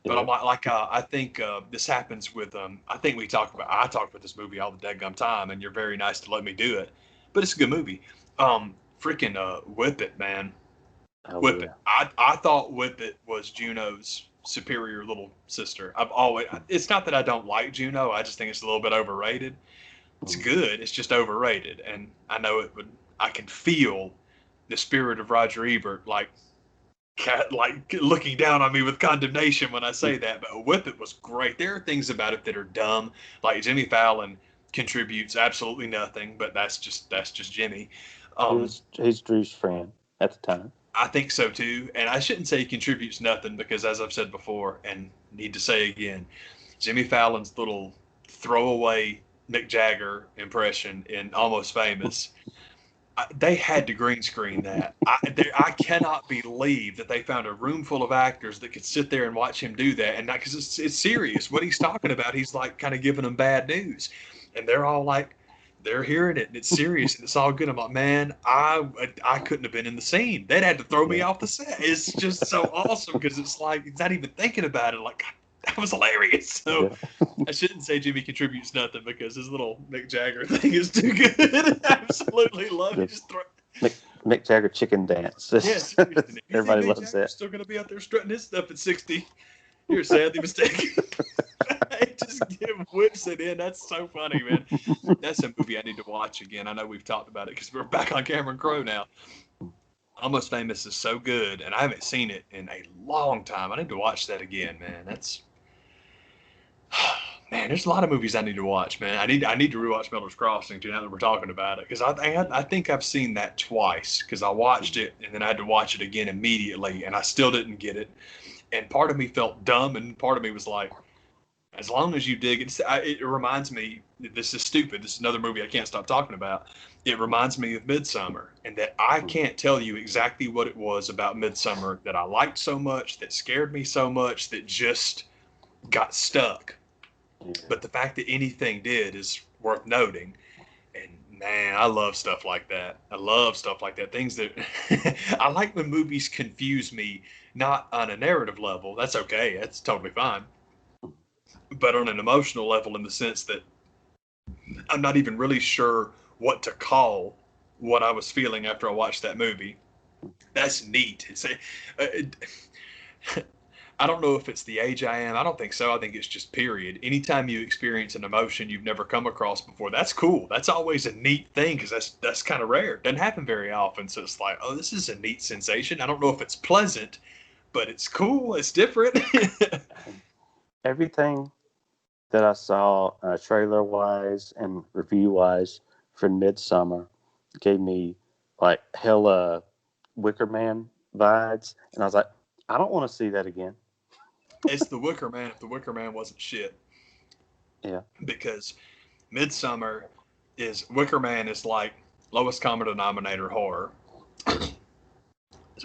but I'm like, I think this happens with, I think I talk about this movie all the daggum time, and you're very nice to let me do it. But it's a good movie. Freaking Whip It, man. Oh, Whip yeah. It. I thought Whip It was Juno's superior little sister. It's not that I don't like Juno, I just think it's a little bit overrated. It's good, it's just overrated. And I know I can feel the spirit of Roger Ebert, like looking down on me with condemnation when I say that. But Whip It was great. There are things about it that are dumb, like Jimmy Fallon contributes absolutely nothing, but that's just Jimmy. He's Drew's friend at the time. I think so too, and I shouldn't say he contributes nothing because, as I've said before, and need to say again, Jimmy Fallon's little throwaway Mick Jagger impression in Almost Famous. They had to green screen that. I cannot believe that they found a room full of actors that could sit there and watch him do that, and not because it's serious. What he's talking about, he's like kind of giving them bad news, and they're all like, they're hearing it, and it's serious, and it's all good. I'm like, man, I couldn't have been in the scene. They'd had to throw me off the set. It's just so awesome because it's like he's not even thinking about it. Like, God, that was hilarious. So I shouldn't say Jimmy contributes nothing because his little Mick Jagger thing is too good. Absolutely love it. Just throw. Mick Jagger chicken dance. Yes, Everybody loves that. Still gonna be out there strutting his stuff at 60. You're sadly mistaken. Just whips it in. That's so funny, man. That's a movie I need to watch again. I know we've talked about it because we're back on Cameron Crowe now. Almost Famous is so good, and I haven't seen it in a long time. I need to watch that again, man. Man, there's a lot of movies I need to watch, man. I need to rewatch Miller's Crossing too. Now that we're talking about it, because I think I've seen that twice. Because I watched it and then I had to watch it again immediately, and I still didn't get it. And part of me felt dumb, and part of me was like, as long as you dig it, it reminds me. This is stupid. This is another movie I can't stop talking about. It reminds me of Midsummer, and that I can't tell you exactly what it was about Midsummer that I liked so much, that scared me so much, that just got stuck. But the fact that anything did is worth noting. And man, I love stuff like that. I love stuff like that. Things that I like when movies confuse me, not on a narrative level. That's okay. That's totally fine. But on an emotional level, in the sense that I'm not even really sure what to call what I was feeling after I watched that movie. That's neat. I don't know if it's the age I am. I don't think so. I think it's just period. Anytime you experience an emotion you've never come across before, that's cool. That's always a neat thing because that's kind of rare. It doesn't happen very often. So it's like, oh, this is a neat sensation. I don't know if it's pleasant, but it's cool. It's different. Everything that I saw trailer-wise and review-wise for Midsummer gave me like hella Wicker Man vibes, and I was like, I don't want to see that again. It's the Wicker Man if the Wicker Man wasn't shit. Yeah. Because Wicker Man is like lowest common denominator horror.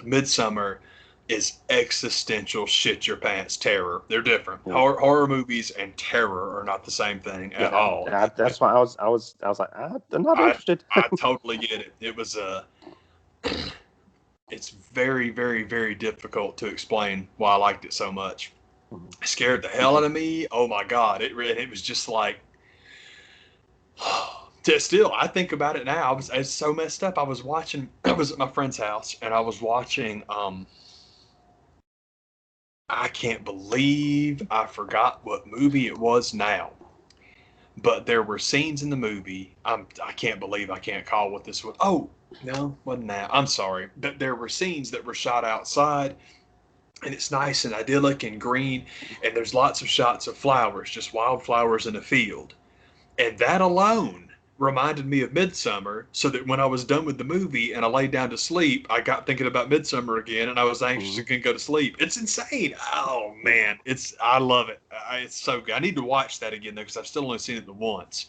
Midsummer is existential shit your pants terror. They're different. Yeah. Horror movies and terror are not the same thing at all. That's why I was like, I'm not interested. I totally get it. It was it's very, very, very difficult to explain why I liked it so much. It scared the hell out of me. Oh my God. It was just like, still, I think about it now. It's so messed up. I was at my friend's house and I was watching, I can't believe I forgot what movie it was now. But there were scenes in the movie. I can't believe I can't call what this was. Oh, no, wasn't that. I'm sorry. But there were scenes that were shot outside. and it's nice and idyllic and green, and there's lots of shots of flowers, just wildflowers in a field. And that alone reminded me of Midsummer, so that when I was done with the movie and I laid down to sleep, I got thinking about Midsummer again, and I was anxious Mm-hmm. to go to sleep. It's insane. Oh man, I love it. It's so good. I need to watch that again though, because I've still only seen it the once.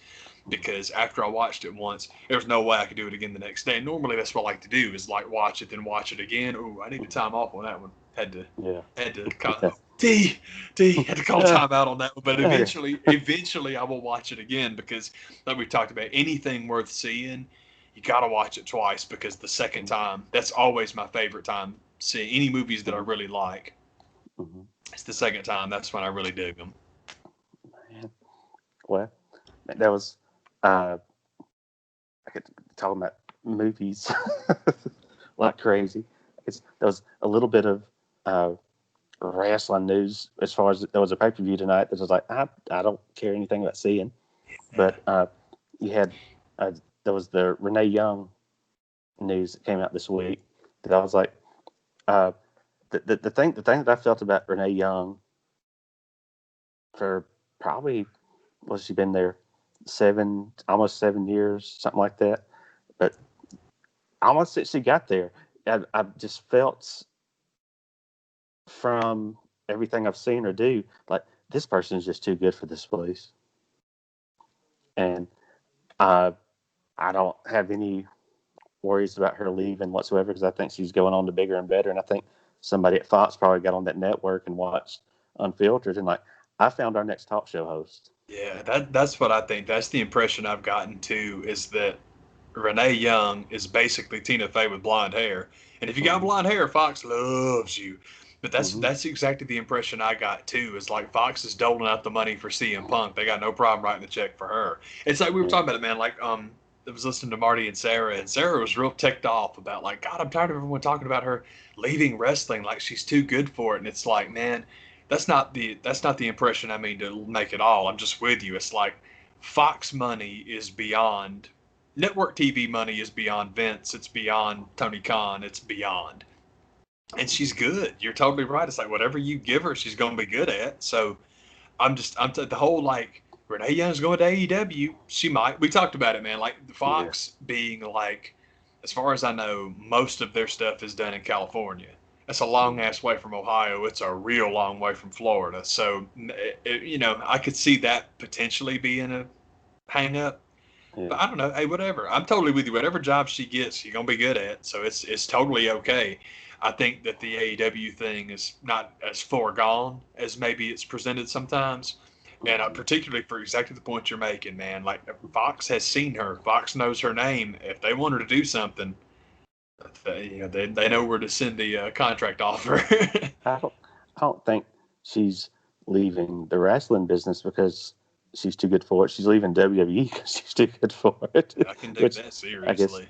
Because after I watched it once, there's no way I could do it again the next day. Normally, that's what I like to do is like watch it, then watch it again. Ooh, I need to time off on that one. Yeah. Had to call had to call time out on that one. But Okay. eventually, I will watch it again because, like we talked about, anything worth seeing, you got to watch it twice because the second time, that's always my favorite time. Seeing any movies that I Mhm. really like, Mhm. it's the second time. That's when I really dig them. Man. Well, that was uh, I could talk about movies like crazy. There was a little bit of uh, wrestling news as far as there was a pay per view tonight that was like I don't care anything about seeing, Yeah. but you had uh, there was the Renee Young news that came out this week that I was like uh, the thing that I felt about Renee Young for probably was she been there almost 7 years, something like that. But almost since she got there, I just felt from everything I've seen her do, like this person is just too good for this place. And uh, I don't have any worries about her leaving whatsoever because I think she's going on to bigger and better. And I think somebody at Fox probably got on that network and watched Unfiltered and like, I found our next talk show host. Yeah, that's what I think. That's the impression I've gotten too, is that Renee Young is basically Tina Fey with blonde hair. And if you got Mm-hmm. blonde hair, Fox loves you. But Mm-hmm. that's exactly the impression I got too. Is like Fox is doling out the money for CM Punk. They got no problem writing the check for her. It's like we were Yeah. talking about it, man. Like I was listening to Marty and Sarah was real ticked off about like, God, I'm tired of everyone talking about her leaving wrestling like she's too good for it. And it's like, man, that's not the impression I mean to make at all. I'm just with you. It's like Fox money is beyond network TV money is beyond Vince. It's beyond Tony Khan. It's beyond. And she's good. You're totally right. It's like whatever you give her, she's going to be good at. So the whole like Renee Young's going to AEW. She might. We talked about it, man. Like Yeah. Fox being like, as far as I know, most of their stuff is done in California. That's a long Mm-hmm. ass way from Ohio. It's a real long way from Florida. So, I could see that potentially being a hang up. Yeah. But I don't know. Hey, whatever. I'm totally with you. Whatever job she gets, she's gonna be good at. So it's totally okay. I think that the AEW thing is not as foregone as maybe it's presented sometimes, and Mm-hmm. particularly for exactly the point you're making, man. Like Fox has seen her. Fox knows her name. If they want her to do something, they know where to send the contract offer. I don't I don't think she's leaving the wrestling business because she's too good for it. She's leaving WWE because she's too good for it. I can take Which that I guess seriously.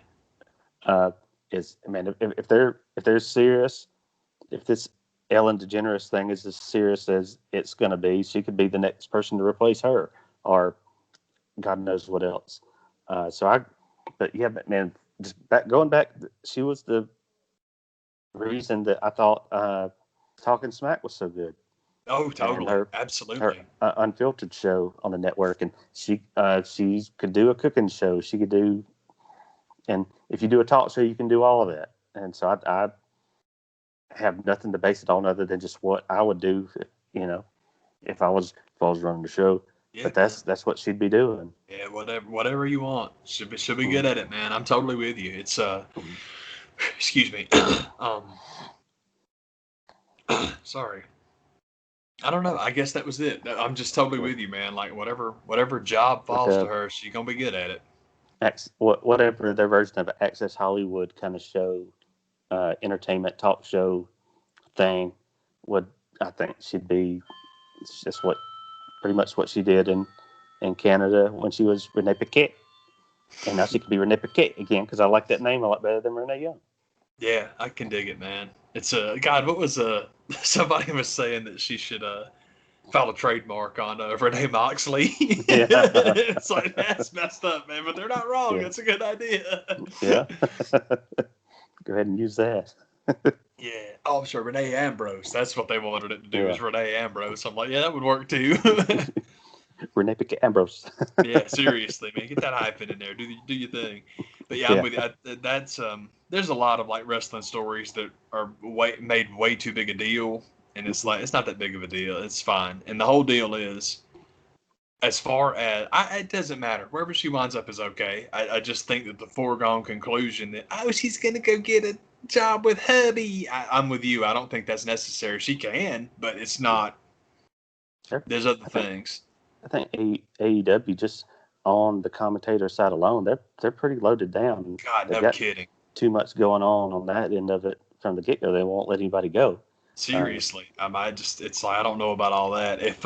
uh, is I mean if they're serious, if this Ellen DeGeneres thing is as serious as it's going to be, she could be the next person to replace her, or God knows what else. But yeah, but man, going back, she was the reason that I thought Talking Smack was so good, Oh, and totally, her absolutely. Unfiltered show on the network, and she could do a cooking show. She could do, and if you do a talk show, you can do all of that. And so I have nothing to base it on other than just what I would do, if I was running the show. Yeah, But man. that's what she'd be doing. Yeah, whatever you want. Should be good Mm-hmm. at it, man. I'm totally with you. It's Mm-hmm. excuse me. um sorry. I don't know. I guess that was it. I'm just totally Yeah. with you, man. Like whatever job Like falls to her, she's gonna be good at it. whatever their version of an Access Hollywood kind of show, entertainment talk show thing would I think she'd be. It's just what pretty much what she did in Canada when she was Renee Paquette, and now she could be Renee Paquette again because I like that name a lot better than Renee Young. Yeah, I can dig it, man. It's God. What was somebody was saying that she should file a trademark on Renee Moxley. Yeah, It's like that's messed up, man. But they're not wrong. yeah, That's a good idea. yeah. Go ahead and use that. Yeah. Oh, sure. Renee Ambrose. That's what they wanted it to do, Yeah. is Renee Ambrose. I'm like, yeah, that would work too. Renee Ambrose. Yeah, seriously, man, get that hyphen in there. Do your thing. But yeah, I'm Yeah. with you. That's there's a lot of like wrestling stories that are made way too big a deal, and it's Mm-hmm. like it's not that big of a deal. It's fine. And the whole deal is, as far as it doesn't matter wherever she winds up is okay. I just think that the foregone conclusion that she's gonna go get a job with hubby. I'm with you. I don't think that's necessary. She can, but it's not. There's other I think things. I think AEW just on the commentator side alone, they're pretty loaded down. God, They've no got kidding. too much going on that end of it from the get go. They won't let anybody go. Uh, Seriously, I just it's like I don't know about all that. If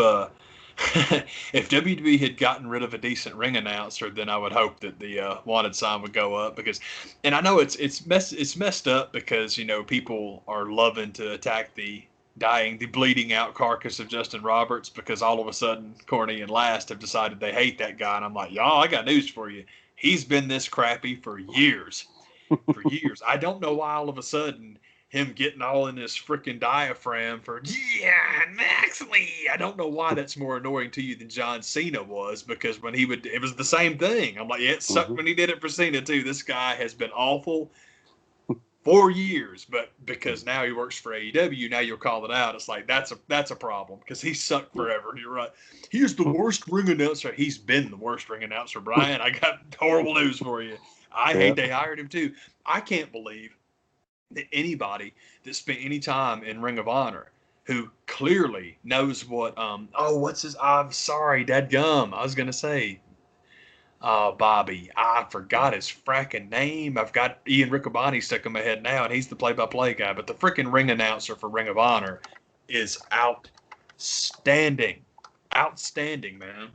if WWE had gotten rid of a decent ring announcer, then I would hope that the wanted sign would go up because, and I know it's messed up because people are loving to attack the bleeding out carcass of Justin Roberts because all of a sudden Corny and Last have decided they hate that guy, and I'm like, y'all, I got news for you. He's been this crappy for years. For years. I don't know why all of a sudden him getting all in his freaking diaphragm for Maxley. I don't know why that's more annoying to you than John Cena was, because when it was the same thing. I'm like, yeah, it sucked mhm. when he did it for Cena too. This guy has been awful for years, but because now he works for AEW, now you'll call it out. It's like that's a problem because he sucked Yeah. forever. You're right. He's the worst ring announcer. He's been the worst ring announcer, Brian. I got horrible news for you. I Yeah. hate they hired him too. I can't believe that anybody that spent any time in Ring of Honor who clearly knows what what's his I'm sorry, dadgum. I was gonna say Bobby. I forgot his fracking name. I've got Ian Riccoboni stuck in my head now, and he's the play-by-play guy. But the freaking ring announcer for Ring of Honor is outstanding, outstanding, man.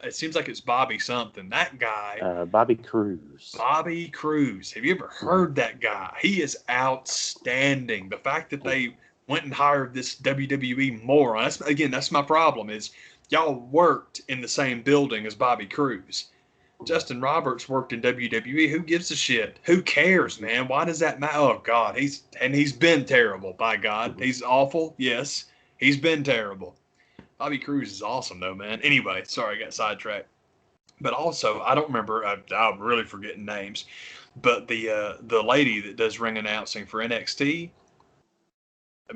It seems like it's Bobby something. That guy, Bobby Cruz. Bobby Cruz. Have you ever Mhm. heard that guy? He is outstanding. The fact that Yeah. they went and hired this WWE moron. That's my problem. Is y'all worked in the same building as Bobby Cruz. Justin Roberts worked in WWE. Who gives a shit? Who cares, man? Why does that matter? Oh God, he's been terrible. By God, Mhm. he's awful. Yes, he's been terrible. Bobby Cruz is awesome though, man. Anyway, sorry, I got sidetracked. But also, I don't remember. I'm really forgetting names. But the lady that does ring announcing for NXT,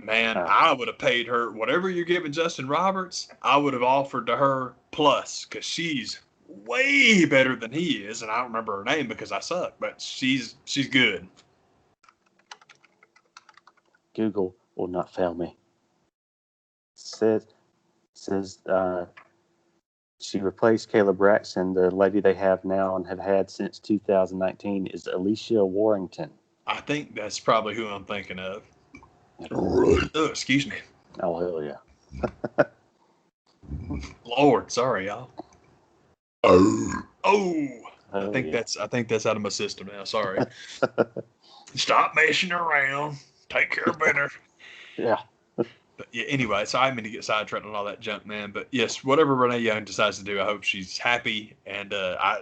man, Uh, I would have paid her whatever you're giving Justin Roberts. I would have offered to her plus because she's way better than he is, and I don't remember her name because I suck. But she's good. Google will not fail me. Says she replaced Kayla Braxton. The lady they have now and have had since 2019 is Alicia Warrington. I think that's probably who I'm thinking of. Right. Oh, excuse me, Oh hell yeah! Lord, sorry y'all. Oh, Oh, hell yeah! I think that's out of my system now. Sorry. Stop messing around. Take care of better. Yeah. But yeah, anyway, so I mean to get sidetracked on all that junk, man. But yes, whatever Renee Young decides to do, I hope she's happy, and I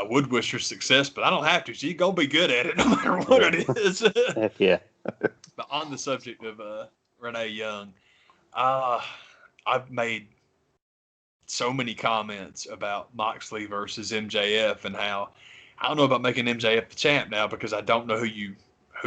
would wish her success, but I don't have to. She's gonna be good at it no matter what Yeah. it is. Heck yeah. But on the subject of Renee Young, uh, I've made so many comments about Moxley versus MJF and how I don't know about making MJF the champ now because I don't know who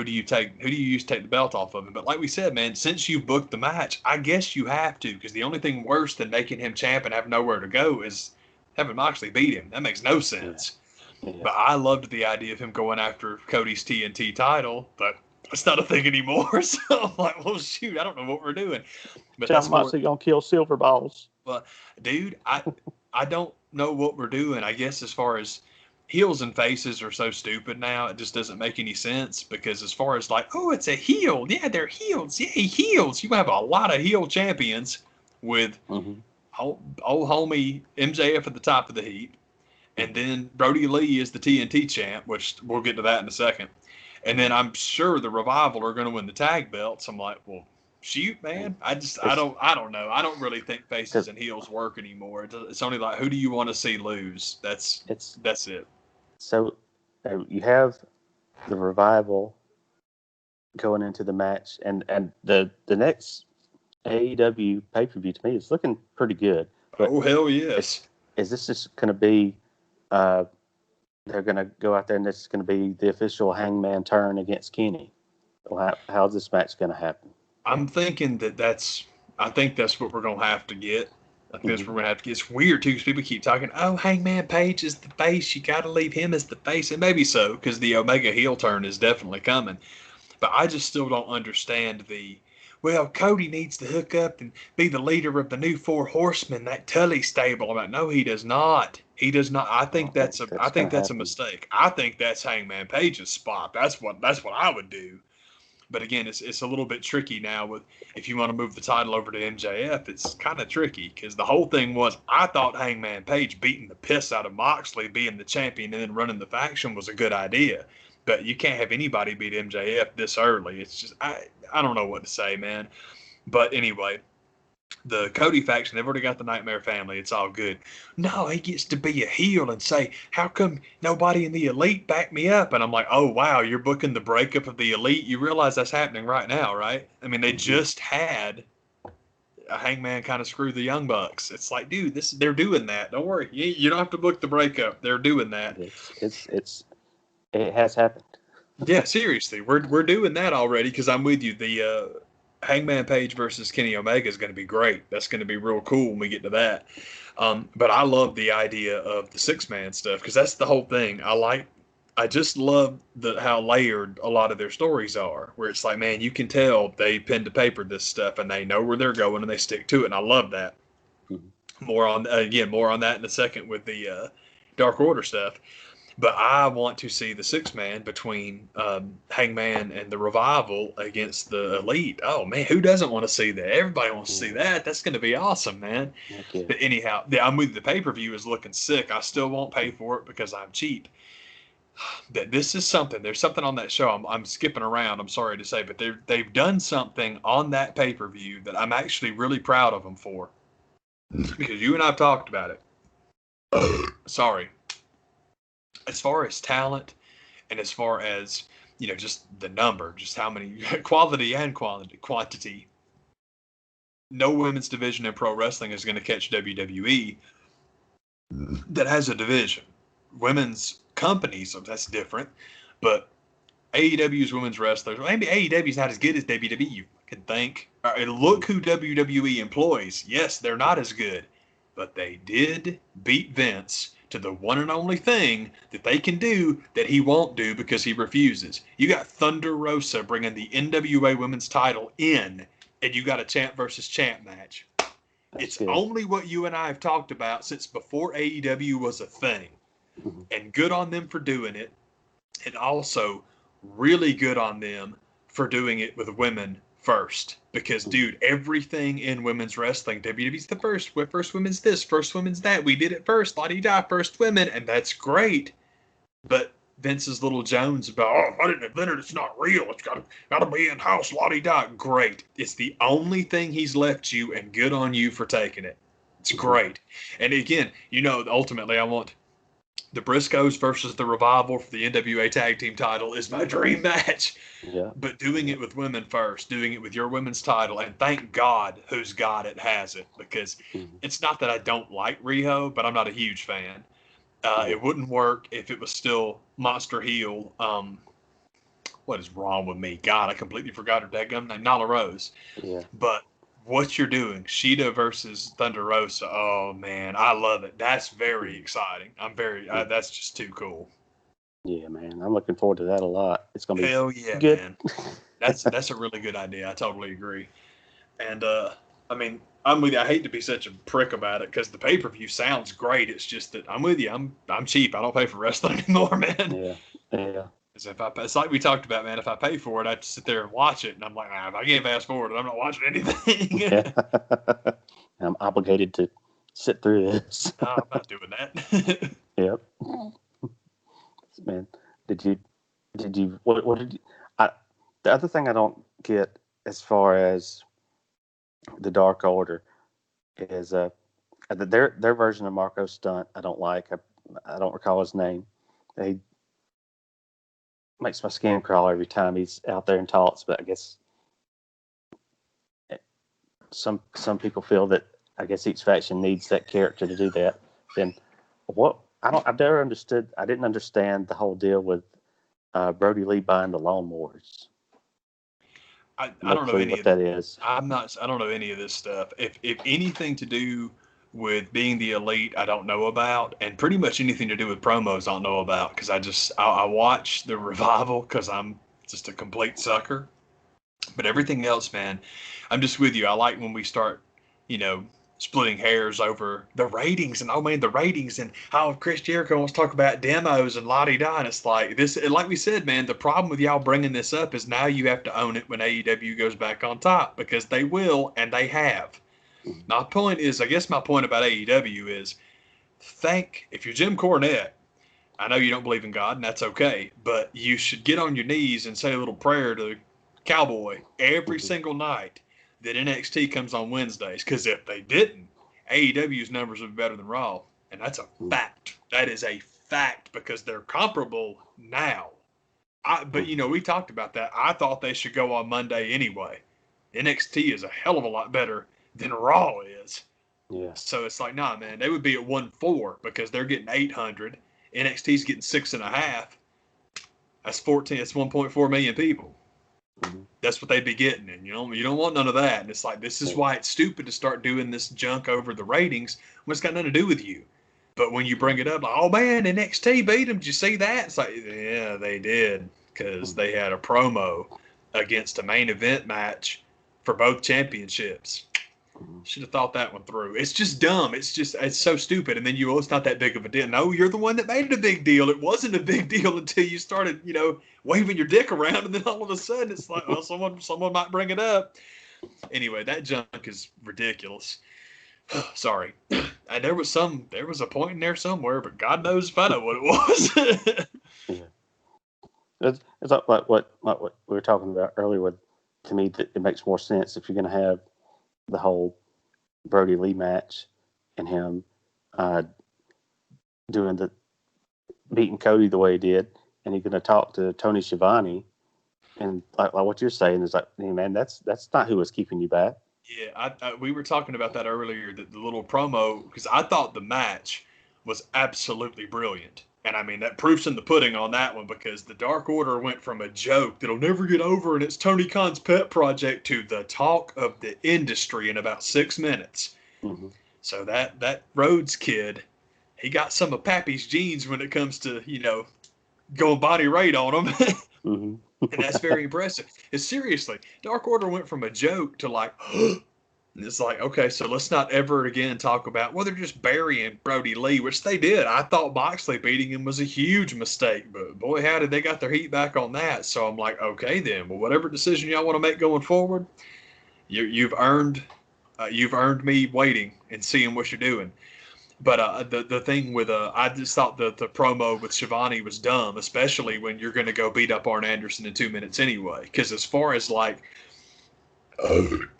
do you use to take the belt off of him. But like we said, man, since you booked the match, I guess you have to, because the only thing worse than making him champ and have nowhere to go is having Moxley beat him. That makes no Yeah. sense. Yeah. But I loved the idea of him going after Cody's TNT title, but it's not a thing anymore. So I'm like, well, shoot, I don't know what we're doing. But John that's more. Moxley gonna kill Silver Balls. Well, dude, I don't know what we're doing. I guess as far as heels and faces are so stupid now, it just doesn't make any sense. Because as far as like, oh, it's a heel, yeah, they're heels, yay, heels. You have a lot of heel champions with Mm-hmm. old homie MJF at the top of the heap, and then Brody Lee is the TNT champ, which we'll get to that in a second. And then I'm sure the Revival are going to win the tag belts. I'm like, well, shoot, And man. it's I don't know. I don't really think faces because and heels work anymore. It's only like, who do you want to see lose? it's That's it. so you have the Revival going into the match, and the next AEW pay per view to me is looking pretty good. But Oh hell yes. is this just going to be? They're going to go out there and this is going to be the official Hangman turn against Kenny. How's this match going to happen? I'm thinking I think that's what we're gonna have to get. I think that's what Mm-hmm. we're gonna have to get. It's weird too because people keep talking. Oh, Hangman Page is the face. You got to leave him as the face, and maybe so because the Omega heel turn is definitely coming. But I just still don't understand the. Well, Cody needs to hook up and be the leader of the new Four Horsemen, that Tully stable. I'm like, no, he does not. He does not. I I think don't think I that's going think to that's a happen. mistake. I think that's Hangman Page's spot. That's what I would do. But again, it's a little bit tricky now with if you want to move the title over to MJF, it's kind of tricky because the whole thing was I thought Hangman Page beating the piss out of Moxley, being the champion and then running the faction was a good idea. But you can't have anybody beat MJF this early. It's just I don't know what to say, man. But anyway, the Cody faction, they've already got the Nightmare family. It's all good. No, he gets to be a heel and say, how come nobody in the Elite backed me up? And I'm like, oh, wow, you're booking the breakup of the Elite. You realize that's happening right now, right? I mean, they Mm-hmm. just had a Hangman kind of screw the Young Bucks. It's like, dude, they're doing that. Don't worry. You don't have to book the breakup. They're doing that. It has happened. Yeah, seriously, we're doing that already because I'm with you. The Hangman Page versus Kenny Omega is going to be great. That's going to be real cool when we get to that. But I love the idea of the 6-man stuff because that's the whole thing. I just love how layered a lot of their stories are. Where it's like, man, you can tell they pen to paper this stuff and they know where they're going and they stick to it. And I love that. Mm-hmm. More on that in a second with the Dark Order stuff. But I want to see the 6-man between Hangman and the Revival against the Elite. Oh man, who doesn't want to see that? Everybody wants to see Yeah. that. That's going to be awesome, man. Heck yeah. But anyhow, I'm with the pay-per-view is looking sick. I still won't pay for it because I'm cheap. That this is something. There's something on that show. I'm skipping around. I'm sorry to say, but they've done something on that pay-per-view that I'm actually really proud of them for because you and I've talked about it. Sorry. As far as talent and as far as just the number, just how many quality and quantity. No women's division in pro wrestling is going to catch WWE that has a division. Women's companies, so that's different. But AEW's women's wrestlers, well, maybe AEW's not as good as WWE. You can think. Look who WWE employs. Yes, they're not as good, but they did beat Vince to the one and only thing that they can do that he won't do because he refuses. You got Thunder Rosa bringing the NWA Women's title in, and you got a champ versus champ match. That's It's good. only what you and I have talked about since before AEW was a thing. Mm-hmm. And good on them for doing it. And also really good on them for doing it with women first. Because, Mm-hmm. dude, everything in women's wrestling, WWE's the first. First women's this, first women's that. We did it first, la-di-da, first women, and that's great. But Vince's little Jones about, oh, I didn't invent it, it's not real, it's gotta be in house, la-di-da. Great. It's the only thing he's left you, and good on you for taking it. It's Mm-hmm. great. And again, ultimately I want the Briscoes versus the Revival for the NWA Tag Team title is my dream match. Yeah. But doing Yeah. it with women first, doing it with your women's title, and thank God who's got it has it, because Mm-hmm. it's not that I don't like Riho, but I'm not a huge fan. Yeah. It wouldn't work if it was still Monster Heel. What is wrong with me? God, I completely forgot her dadgum name, Nyla Rose. Yeah. But what you're doing, Sheeta versus Thunder Rosa. Oh man, I love it. That's very Mm-hmm. exciting. Yeah. That's just too cool. Yeah, man. I'm looking forward to that a lot. It's gonna be Hell yeah, good. man. That's a really good idea. I totally agree. And I mean, I'm with you. I hate to be such a prick about it because the pay per view sounds great. It's just that I'm with you. I'm cheap. I don't pay for wrestling anymore, man. Yeah. Yeah. Because it's like we talked about, man. If I pay for it, I have to sit there and watch it, and I'm like, if I can't fast forward, I'm not watching anything. Yeah. I'm obligated to sit through this. No, I'm not doing that. Yep. Man, did you what did you I the other thing I don't get as far as the Dark Order is their version of Marco Stunt I don't like. I don't recall his name. He makes my skin crawl every time he's out there and talks. But I guess some people feel that I guess each faction needs that character to do that. Then what? I've never understood. I didn't understand the whole deal with Brody Lee buying the lawnmowers. I No don't know clue any what of that is. I don't know any of this stuff. If anything to do with being the elite, I don't know about, and pretty much anything to do with promos, I don't know about because I watch the revival because I'm just a complete sucker. But everything else, man, I'm just with you. I like when we start, you know, splitting hairs over the ratings and oh man, the ratings and how Chris Jericho wants to talk about demos and la di da. And it's like this, like we said, man, the problem with y'all bringing this up is now you have to own it when AEW goes back on top because they will and they have. My point is, I guess my point about AEW is, if you're Jim Cornette, I know you don't believe in God, and that's okay, but you should get on your knees and say a little prayer to Cowboy every single night that NXT comes on Wednesdays. Because if they didn't, AEW's numbers would be better than Raw. And that's a fact. That is a fact because they're comparable now. But, you know, we talked about that. I thought they should go on Monday anyway. NXT is a hell of a lot better than Raw is. Yeah. So it's like, nah, man, they would be at 1.4 because they're getting 800. NXT's getting 6.5. That's 14. That's 1.4 million people. Mm-hmm. That's what they'd be getting, and you don't want none of that. And it's like this is why it's stupid to start doing this junk over the ratings when it's got nothing to do with you. But when you bring it up, like, oh man, NXT beat them. Did you see that? It's like, yeah, they did because they had a promo against a main event match for both championships. Should have thought that one through. It's just dumb. It's so stupid. And then it's not that big of a deal. No, you're the one that made it a big deal. It wasn't a big deal until you started, waving your dick around, and then all of a sudden it's like, well, someone might bring it up. Anyway, that junk is ridiculous. Sorry. And there was a point in there somewhere, but God knows if I know what it was. Yeah. It's like what we were talking about earlier. To me, that it makes more sense if you're going to have the whole Brody Lee match and him beating Cody the way he did, and he's going to talk to Tony Schiavone, and like what you're saying is like, hey, man, that's not who was keeping you back. Yeah, we were talking about that earlier, the little promo, because I thought the match was absolutely brilliant. And I mean, that proof's in the pudding on that one because the Dark Order went from a joke that'll never get over and it's Tony Khan's pet project to the talk of the industry in about 6 minutes. Mm-hmm. So that Rhodes kid, he got some of Pappy's genes when it comes to, going body rate on him. Mm-hmm. And that's very impressive. And seriously, Dark Order went from a joke to like, and it's like, okay, so let's not ever again talk about, well, they're just burying Brody Lee, which they did. I thought Moxley beating him was a huge mistake, but boy, how did they got their heat back on that? So I'm like, okay, then, well, whatever decision y'all want to make going forward, you've earned me waiting and seeing what you're doing. But the thing with I just thought the promo with Shivani was dumb, especially when you're going to go beat up Arn Anderson in 2 minutes anyway. Because as far as like,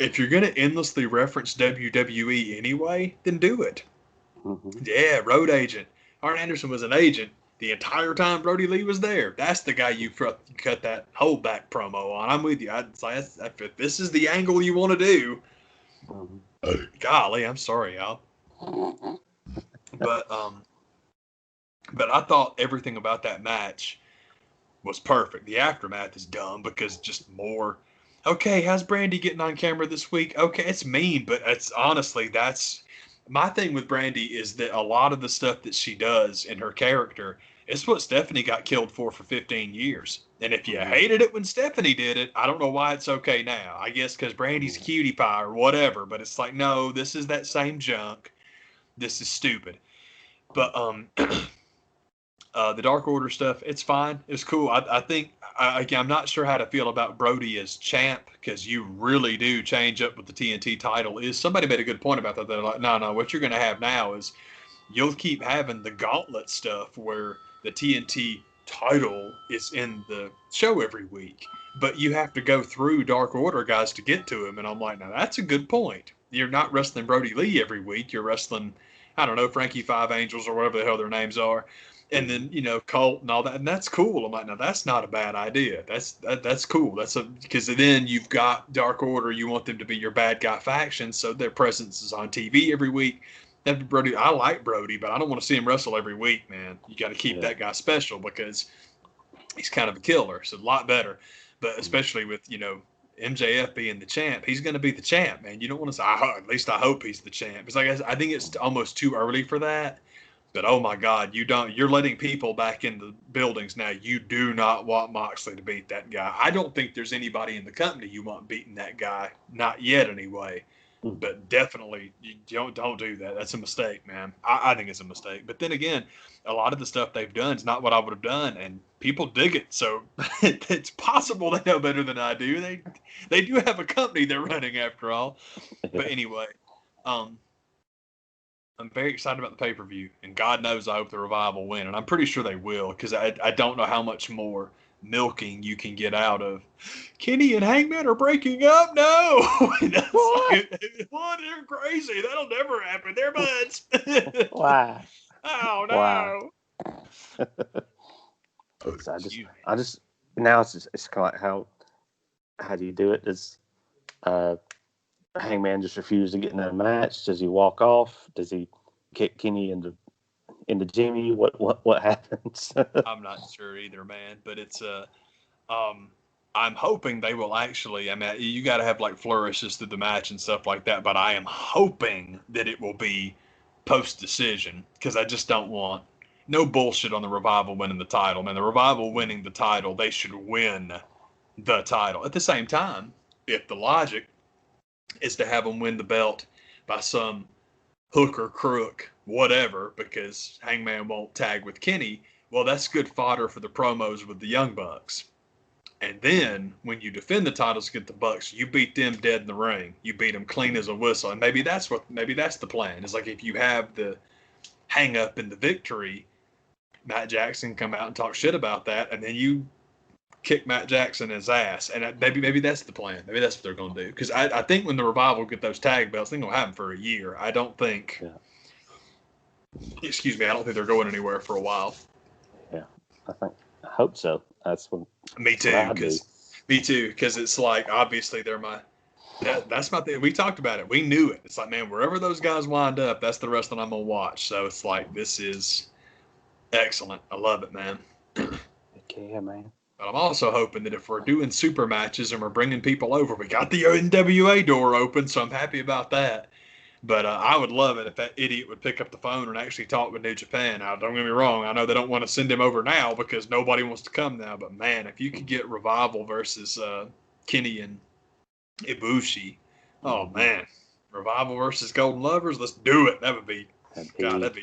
if you're going to endlessly reference WWE anyway, then do it. Mm-hmm. Yeah, road agent. Arn Anderson was an agent the entire time Brody Lee was there. That's the guy you cut that holdback promo on. I'm with you. If this is the angle you want to do, golly, I'm sorry, y'all. But I thought everything about that match was perfect. The aftermath is dumb because just more. Okay, how's Brandy getting on camera this week? Okay, it's mean, but it's honestly that's my thing with Brandy is that a lot of the stuff that she does in her character is what Stephanie got killed for 15 years. And if you hated it when Stephanie did it, I don't know why it's okay now. I guess because Brandy's cutie pie or whatever. But it's like, no, this is that same junk. This is stupid. But the Dark Order stuff, it's fine. It's cool. I think I'm not sure how to feel about Brody as champ because you really do change up with the TNT title. Somebody made a good point about that? They're like, no, what you're going to have now is you'll keep having the gauntlet stuff where the TNT title is in the show every week, but you have to go through Dark Order guys to get to him. And I'm like, now that's a good point. You're not wrestling Brody Lee every week. You're wrestling, I don't know, Frankie Five Angels or whatever the hell their names are. And then, Colt and all that, and that's cool. I'm like, now that's not a bad idea. That's cool. Because then you've got Dark Order. You want them to be your bad guy faction, so their presence is on TV every week. That Brody, I like Brody, but I don't want to see him wrestle every week, man. You got to keep that guy special because he's kind of a killer. So a lot better, but especially with MJF being the champ, he's going to be the champ, man. You don't want to say, at least I hope he's the champ. It's like I think it's almost too early for that. But oh my God, you're letting people back in the buildings now. You do not want Moxley to beat that guy. I don't think there's anybody in the company you want beating that guy. Not yet, anyway. But definitely, you don't do that. That's a mistake, man. I think it's a mistake. But then again, a lot of the stuff they've done is not what I would have done, and people dig it. So it's possible they know better than I do. They do have a company they're running after all. But anyway, I'm very excited about the pay-per-view, and God knows I hope the Revival win, and I'm pretty sure they will, because I don't know how much more milking you can get out of Kenny and Hangman are breaking up. No, what? They're crazy. That'll never happen. They're buds. Why? Oh no. I just now it's kind of like how do you do it? Does Hangman just refuse to get in that match? Does he walk off? Does he kick Kenny into Jimmy? What happens? I'm not sure either, man. But it's I'm hoping they will actually. I mean, you got to have like flourishes through the match and stuff like that. But I am hoping that it will be post decision, because I just don't want no bullshit on the Revival winning the title. Man, the Revival winning the title, they should win the title. At the same time, if the logic is to have them win the belt by some hook or crook, whatever, because Hangman won't tag with Kenny, well, that's good fodder for the promos with the Young Bucks. And then when you defend the titles against the Bucks, you beat them dead in the ring. You beat them clean as a whistle. And maybe that's the plan. It's like if you have the hang up in the victory, Matt Jackson come out and talk shit about that, and then you kick Matt Jackson his ass. And maybe that's the plan. Maybe that's what they're going to do. Because I think when the Revival get those tag belts, they're going to have them for a year. I don't think. Yeah. Excuse me. I don't think they're going anywhere for a while. Yeah, I hope so. That's what. Me too. Because it's like obviously they're my. That's my thing. We talked about it. We knew it. It's like, man, wherever those guys wind up, that's the wrestling I'm gonna watch. So it's like, this is excellent. I love it, man. Yeah, man. But I'm also hoping that if we're doing super matches and we're bringing people over, we got the NWA door open, so I'm happy about that. But I would love it if that idiot would pick up the phone and actually talk with New Japan. Now, don't get me wrong. I know they don't want to send him over now because nobody wants to come now. But, man, if you could get Revival versus Kenny and Ibushi, oh, man. Revival versus Golden Lovers, let's do it. That'd be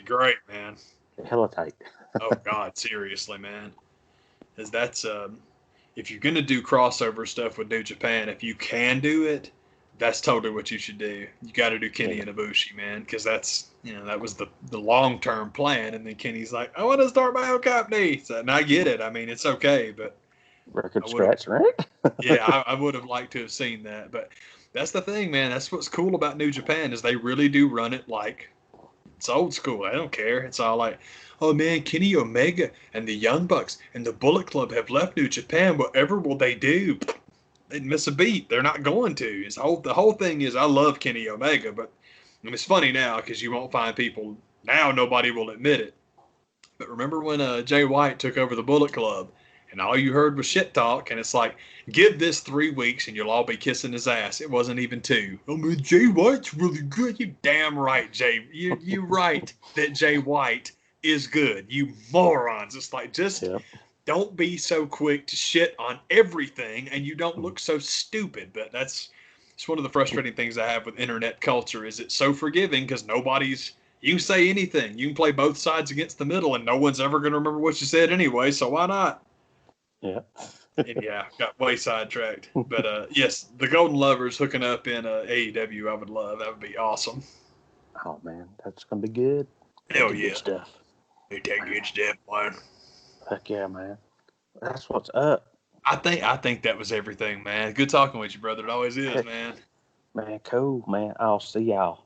great, man. Hella tight. Oh, God, seriously, man. Because that's, if you're going to do crossover stuff with New Japan, if you can do it, that's totally what you should do. You got to do Kenny and Ibushi, man, because that's, that was the long-term plan. And then Kenny's like, I want to start my own company. So, and I get it. I mean, it's okay, but record scratch, right? Yeah, I would have liked to have seen that. But that's the thing, man. That's what's cool about New Japan is they really do run it like it's old school. I don't care. It's all like, oh, man, Kenny Omega and the Young Bucks and the Bullet Club have left New Japan. Whatever will they do? They'd miss a beat. They're not going to. The whole thing is, I love Kenny Omega, but it's funny now because you won't find people now. Nobody will admit it. But remember when Jay White took over the Bullet Club, and all you heard was shit talk, and it's like, give this 3 weeks and you'll all be kissing his ass. It wasn't even 2. I mean, Jay White's really good. You damn right, Jay. You're right that Jay White is good. You morons. It's like Don't be so quick to shit on everything, and you don't look so stupid. But it's one of the frustrating things I have with internet culture is it's so forgiving because you can say anything. You can play both sides against the middle, and no one's ever going to remember what you said anyway, so why not? Yeah. And got way sidetracked. But yes, the Golden Lovers hooking up in AEW, I would love. That would be awesome. Oh, man, that's going to be good. Hell yeah. Good stuff. Take good stuff, man. Heck yeah, man. That's what's up. I think that was everything, man. Good talking with you, brother. It always is, man. Man, cool, man. I'll see y'all.